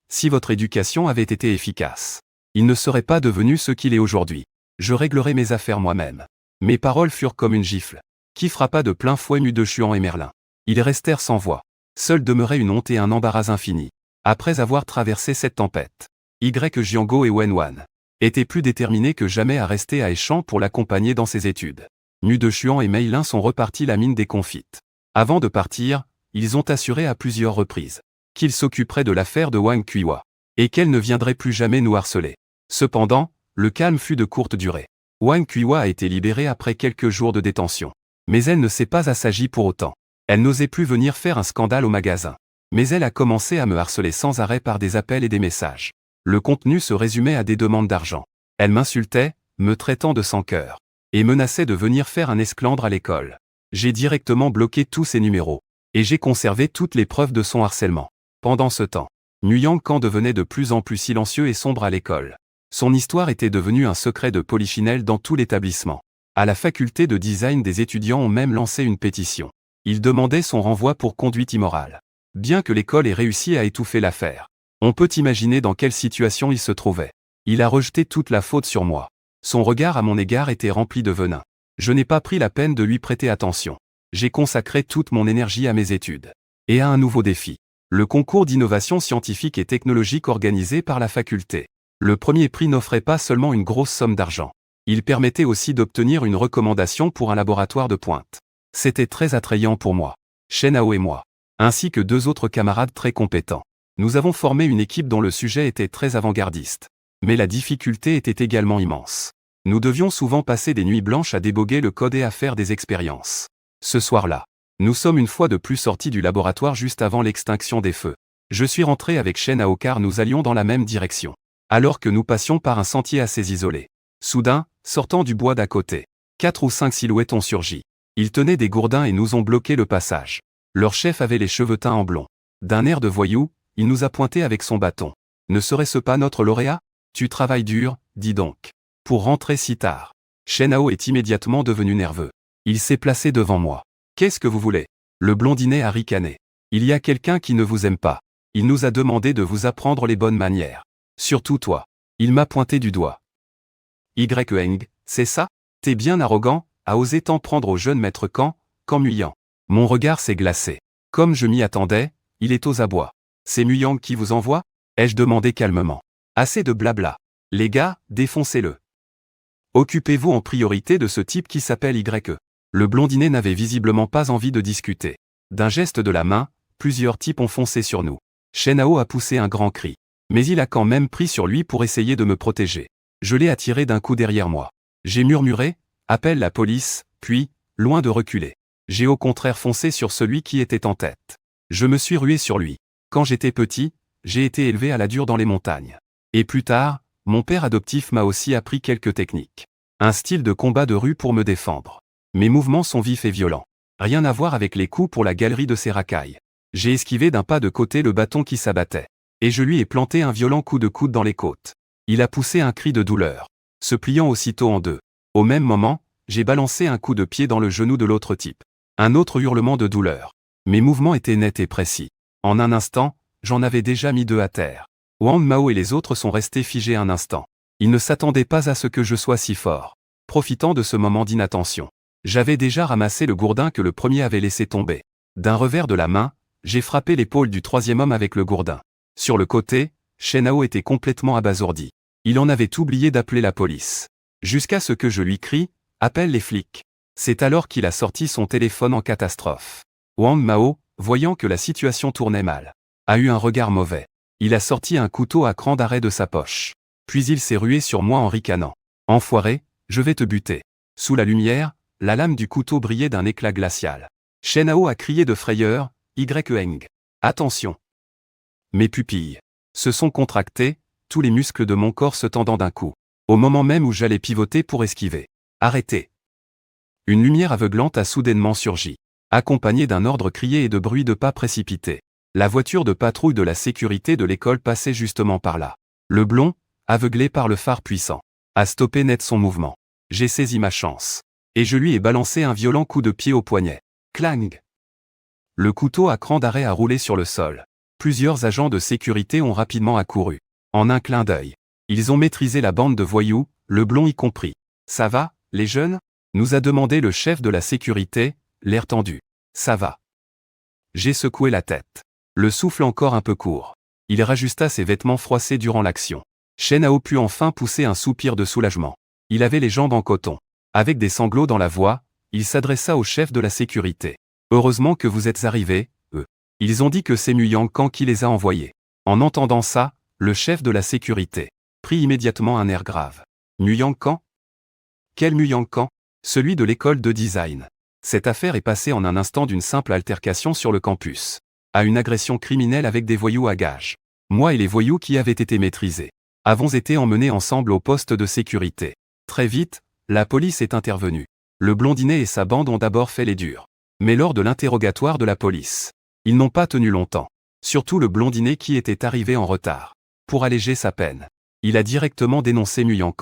Si votre éducation avait été efficace, il ne serait pas devenu ce qu'il est aujourd'hui. Je réglerai mes affaires moi-même. Mes paroles furent comme une gifle, qui frappa de plein fouet Mu Dechuan et Merlin. Ils restèrent sans voix. Seul demeurait une honte et un embarras infini. Après avoir traversé cette tempête, Jiango et Wenwan étaient plus déterminés que jamais à rester à Échamps pour l'accompagner dans ses études. Mu Dechuan et Mei Lin sont repartis la mine déconfite. Avant de partir, ils ont assuré à plusieurs reprises qu'ils s'occuperaient de l'affaire de Wang Kuiwa et qu'elle ne viendrait plus jamais nous harceler. Cependant, le calme fut de courte durée. Wang Kuiwa a été libérée après quelques jours de détention. Mais elle ne s'est pas assagie pour autant. Elle n'osait plus venir faire un scandale au magasin. Mais elle a commencé à me harceler sans arrêt par des appels et des messages. Le contenu se résumait à des demandes d'argent. Elle m'insultait, me traitant de sans-cœur, et menaçait de venir faire un esclandre à l'école. J'ai directement bloqué tous ses numéros, et j'ai conservé toutes les preuves de son harcèlement. Pendant ce temps, Mu Yangkan devenait de plus en plus silencieux et sombre à l'école. Son histoire était devenue un secret de polichinelle dans tout l'établissement. À la faculté de design, des étudiants ont même lancé une pétition. Ils demandaient son renvoi pour conduite immorale. Bien que l'école ait réussi à étouffer l'affaire, on peut imaginer dans quelle situation il se trouvait. Il a rejeté toute la faute sur moi. Son regard à mon égard était rempli de venin. Je n'ai pas pris la peine de lui prêter attention. J'ai consacré toute mon énergie à mes études. Et à un nouveau défi. Le concours d'innovation scientifique et technologique organisé par la faculté. Le premier prix n'offrait pas seulement une grosse somme d'argent. Il permettait aussi d'obtenir une recommandation pour un laboratoire de pointe. C'était très attrayant pour moi, Shen Hao et moi, ainsi que deux autres camarades très compétents. Nous avons formé une équipe dont le sujet était très avant-gardiste. Mais la difficulté était également immense. Nous devions souvent passer des nuits blanches à déboguer le code et à faire des expériences. Ce soir-là, nous sommes une fois de plus sortis du laboratoire juste avant l'extinction des feux. Je suis rentré avec Shen Hao car nous allions dans la même direction. Alors que nous passions par un sentier assez isolé. Soudain, sortant du bois d'à côté, 4 ou 5 silhouettes ont surgi. Ils tenaient des gourdins et nous ont bloqué le passage. Leur chef avait les cheveux teints en blond. D'un air de voyou, il nous a pointé avec son bâton. Ne serait-ce pas notre lauréat? Tu travailles dur, dis donc. Pour rentrer si tard. Shen Hao est immédiatement devenu nerveux. Il s'est placé devant moi. Qu'est-ce que vous voulez? Le blondinet a ricané. Il y a quelqu'un qui ne vous aime pas. Il nous a demandé de vous apprendre les bonnes manières. Surtout toi. Il m'a pointé du doigt. Eng, c'est ça? T'es bien arrogant, à oser t'en prendre au jeune maître Quand Muyang. Mon regard s'est glacé. Comme je m'y attendais, il est aux abois. C'est Muyang qui vous envoie? Ai-je demandé calmement. Assez de blabla. Les gars, défoncez-le. Occupez-vous en priorité de ce type qui s'appelle YE. Le blondinet n'avait visiblement pas envie de discuter. D'un geste de la main, plusieurs types ont foncé sur nous. Shen Hao a poussé un grand cri. Mais il a quand même pris sur lui pour essayer de me protéger. Je l'ai attiré d'un coup derrière moi. J'ai murmuré, appelle la police, puis, loin de reculer. J'ai au contraire foncé sur celui qui était en tête. Je me suis rué sur lui. Quand j'étais petit, j'ai été élevé à la dure dans les montagnes. Et plus tard, mon père adoptif m'a aussi appris quelques techniques. Un style de combat de rue pour me défendre. Mes mouvements sont vifs et violents. Rien à voir avec les coups pour la galerie de ses racailles. J'ai esquivé d'un pas de côté le bâton qui s'abattait. Et je lui ai planté un violent coup de coude dans les côtes. Il a poussé un cri de douleur, se pliant aussitôt en deux. Au même moment, j'ai balancé un coup de pied dans le genou de l'autre type. Un autre hurlement de douleur. Mes mouvements étaient nets et précis. En un instant, j'en avais déjà mis 2 à terre. Wang Mao et les autres sont restés figés un instant. Ils ne s'attendaient pas à ce que je sois si fort. Profitant de ce moment d'inattention, j'avais déjà ramassé le gourdin que le premier avait laissé tomber. D'un revers de la main, j'ai frappé l'épaule du troisième homme avec le gourdin. Sur le côté, Shen Hao était complètement abasourdi. Il en avait oublié d'appeler la police. Jusqu'à ce que je lui crie « Appelle les flics ». C'est alors qu'il a sorti son téléphone en catastrophe. Wang Mao, voyant que la situation tournait mal, a eu un regard mauvais. Il a sorti un couteau à cran d'arrêt de sa poche. Puis il s'est rué sur moi en ricanant. « Enfoiré, je vais te buter ». Sous la lumière, la lame du couteau brillait d'un éclat glacial. Shen Hao a crié de frayeur « Eng. Attention !» Mes pupilles se sont contractées, tous les muscles de mon corps se tendant d'un coup. Au moment même où j'allais pivoter pour esquiver. Arrêtez! Une lumière aveuglante a soudainement surgi, accompagnée d'un ordre crié et de bruits de pas précipités. La voiture de patrouille de la sécurité de l'école passait justement par là. Le blond, aveuglé par le phare puissant, a stoppé net son mouvement. J'ai saisi ma chance. Et je lui ai balancé un violent coup de pied au poignet. Clang! Le couteau à cran d'arrêt a roulé sur le sol. Plusieurs agents de sécurité ont rapidement accouru. En un clin d'œil, ils ont maîtrisé la bande de voyous, le blond y compris. Ça va, les jeunes? Nous a demandé le chef de la sécurité, l'air tendu. Ça va. J'ai secoué la tête. Le souffle encore un peu court. Il rajusta ses vêtements froissés durant l'action. Shen Hao put enfin pousser un soupir de soulagement. Il avait les jambes en coton. Avec des sanglots dans la voix, il s'adressa au chef de la sécurité. Heureusement que vous êtes arrivés, eux. Ils ont dit que c'est Muyang qui les a envoyés. En entendant ça, le chef de la sécurité prit immédiatement un air grave. Muyang? Quel Muyang? Celui de l'école de design. Cette affaire est passée en un instant d'une simple altercation sur le campus à une agression criminelle avec des voyous à gages. Moi et les voyous qui avaient été maîtrisés avons été emmenés ensemble au poste de sécurité. Très vite, la police est intervenue. Le blondinet et sa bande ont d'abord fait les durs. Mais lors de l'interrogatoire de la police, ils n'ont pas tenu longtemps. Surtout le blondinet qui était arrivé en retard. Pour alléger sa peine, il a directement dénoncé Muyang,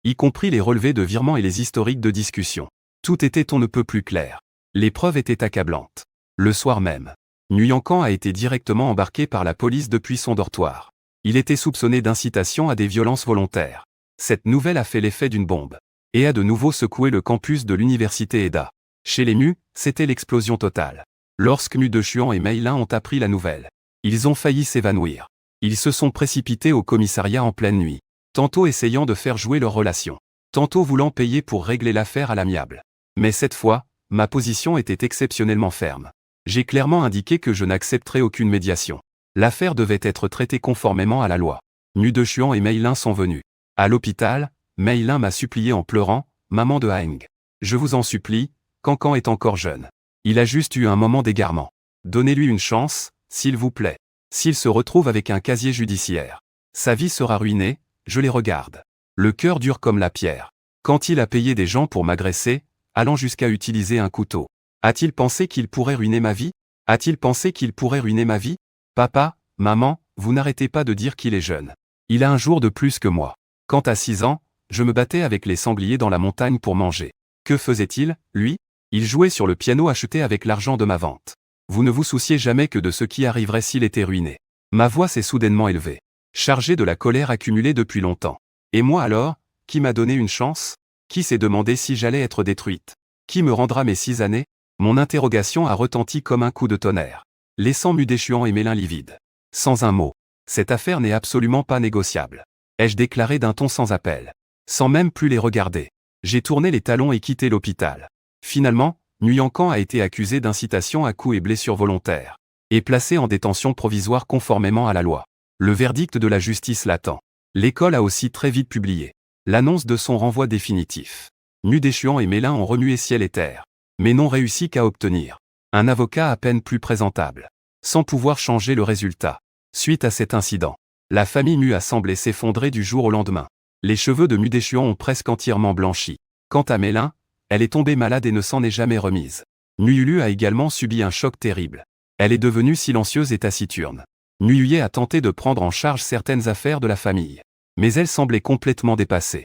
y compris les relevés de virements et les historiques de discussion. Tout était on ne peut plus clair. Les preuves étaient accablantes. Le soir même, Muyang a été directement embarqué par la police depuis son dortoir. Il était soupçonné d'incitation à des violences volontaires. Cette nouvelle a fait l'effet d'une bombe et a de nouveau secoué le campus de l'université Eda. Chez les Mu, c'était l'explosion totale. Lorsque Mu Dechuan et Mei Lin ont appris la nouvelle, ils ont failli s'évanouir. Ils se sont précipités au commissariat en pleine nuit, tantôt essayant de faire jouer leur relation, tantôt voulant payer pour régler l'affaire à l'amiable. Mais cette fois, ma position était exceptionnellement ferme. J'ai clairement indiqué que je n'accepterais aucune médiation. L'affaire devait être traitée conformément à la loi. Mu Dechuan et Mei Lin sont venus. À l'hôpital, Mei Lin m'a supplié en pleurant, « Maman de Eng. Je vous en supplie, Cancan est encore jeune. Il a juste eu un moment d'égarement. Donnez-lui une chance, s'il vous plaît. S'il se retrouve avec un casier judiciaire, sa vie sera ruinée, je les regarde. » Le cœur dur comme la pierre. Quand il a payé des gens pour m'agresser, allant jusqu'à utiliser un couteau. A-t-il pensé qu'il pourrait ruiner ma vie? A-t-il pensé qu'il pourrait ruiner ma vie? Papa, maman, vous n'arrêtez pas de dire qu'il est jeune. Il a un jour de plus que moi. Quand à 6 ans, je me battais avec les sangliers dans la montagne pour manger. Que faisait-il, lui? Il jouait sur le piano acheté avec l'argent de ma vente. Vous ne vous souciez jamais que de ce qui arriverait s'il était ruiné. Ma voix s'est soudainement élevée, chargée de la colère accumulée depuis longtemps. Et moi alors, qui m'a donné une chance? Qui s'est demandé si j'allais être détruite? Qui me rendra mes 6 années? Mon interrogation a retenti comme un coup de tonnerre, laissant Mudéchuan et Mélin livides. Sans un mot. Cette affaire n'est absolument pas négociable. Ai-je déclaré d'un ton sans appel. Sans même plus les regarder. J'ai tourné les talons et quitté l'hôpital. Finalement, Nguyen Can a été accusé d'incitation à coups et blessures volontaires, et placé en détention provisoire conformément à la loi. Le verdict de la justice l'attend. L'école a aussi très vite publié l'annonce de son renvoi définitif. Mudéchuan et Mélin ont remué ciel et terre, mais n'ont réussi qu'à obtenir un avocat à peine plus présentable, sans pouvoir changer le résultat. Suite à cet incident, la famille Mu a semblé s'effondrer du jour au lendemain. Les cheveux de Mudéchuan ont presque entièrement blanchi. Quant à Mélin, elle est tombée malade et ne s'en est jamais remise. Nuyulu a également subi un choc terrible. Elle est devenue silencieuse et taciturne. Nuyuye a tenté de prendre en charge certaines affaires de la famille, mais elle semblait complètement dépassée.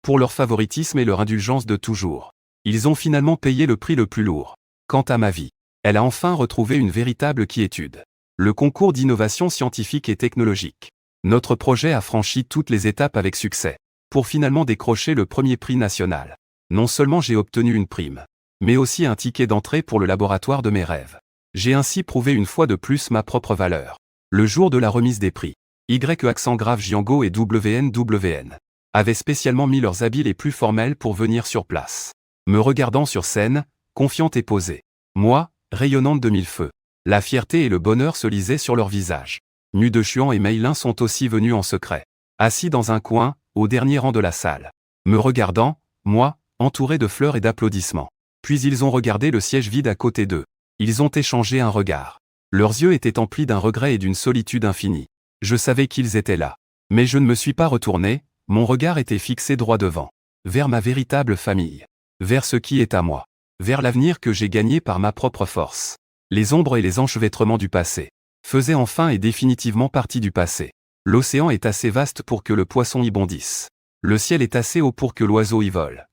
Pour leur favoritisme et leur indulgence de toujours, ils ont finalement payé le prix le plus lourd. Quant à ma vie, elle a enfin retrouvé une véritable quiétude. Le concours d'innovation scientifique et technologique. Notre projet a franchi toutes les étapes avec succès, pour finalement décrocher le premier prix national. Non seulement j'ai obtenu une prime, mais aussi un ticket d'entrée pour le laboratoire de mes rêves. J'ai ainsi prouvé une fois de plus ma propre valeur. Le jour de la remise des prix, Jiango et WN avaient spécialement mis leurs habits les plus formels pour venir sur place. Me regardant sur scène, confiante et posée. Moi, rayonnante de mille feux. La fierté et le bonheur se lisaient sur leurs visages. Mudéchuan et Mélin sont aussi venus en secret. Assis dans un coin, au dernier rang de la salle. Me regardant, moi, entouré de fleurs et d'applaudissements. Puis ils ont regardé le siège vide à côté d'eux. Ils ont échangé un regard. Leurs yeux étaient emplis d'un regret et d'une solitude infinie. Je savais qu'ils étaient là. Mais je ne me suis pas retourné, mon regard était fixé droit devant. Vers ma véritable famille. Vers ce qui est à moi. Vers l'avenir que j'ai gagné par ma propre force. Les ombres et les enchevêtrements du passé faisaient enfin et définitivement partie du passé. L'océan est assez vaste pour que le poisson y bondisse. Le ciel est assez haut pour que l'oiseau y vole.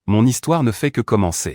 Mon histoire ne fait que commencer.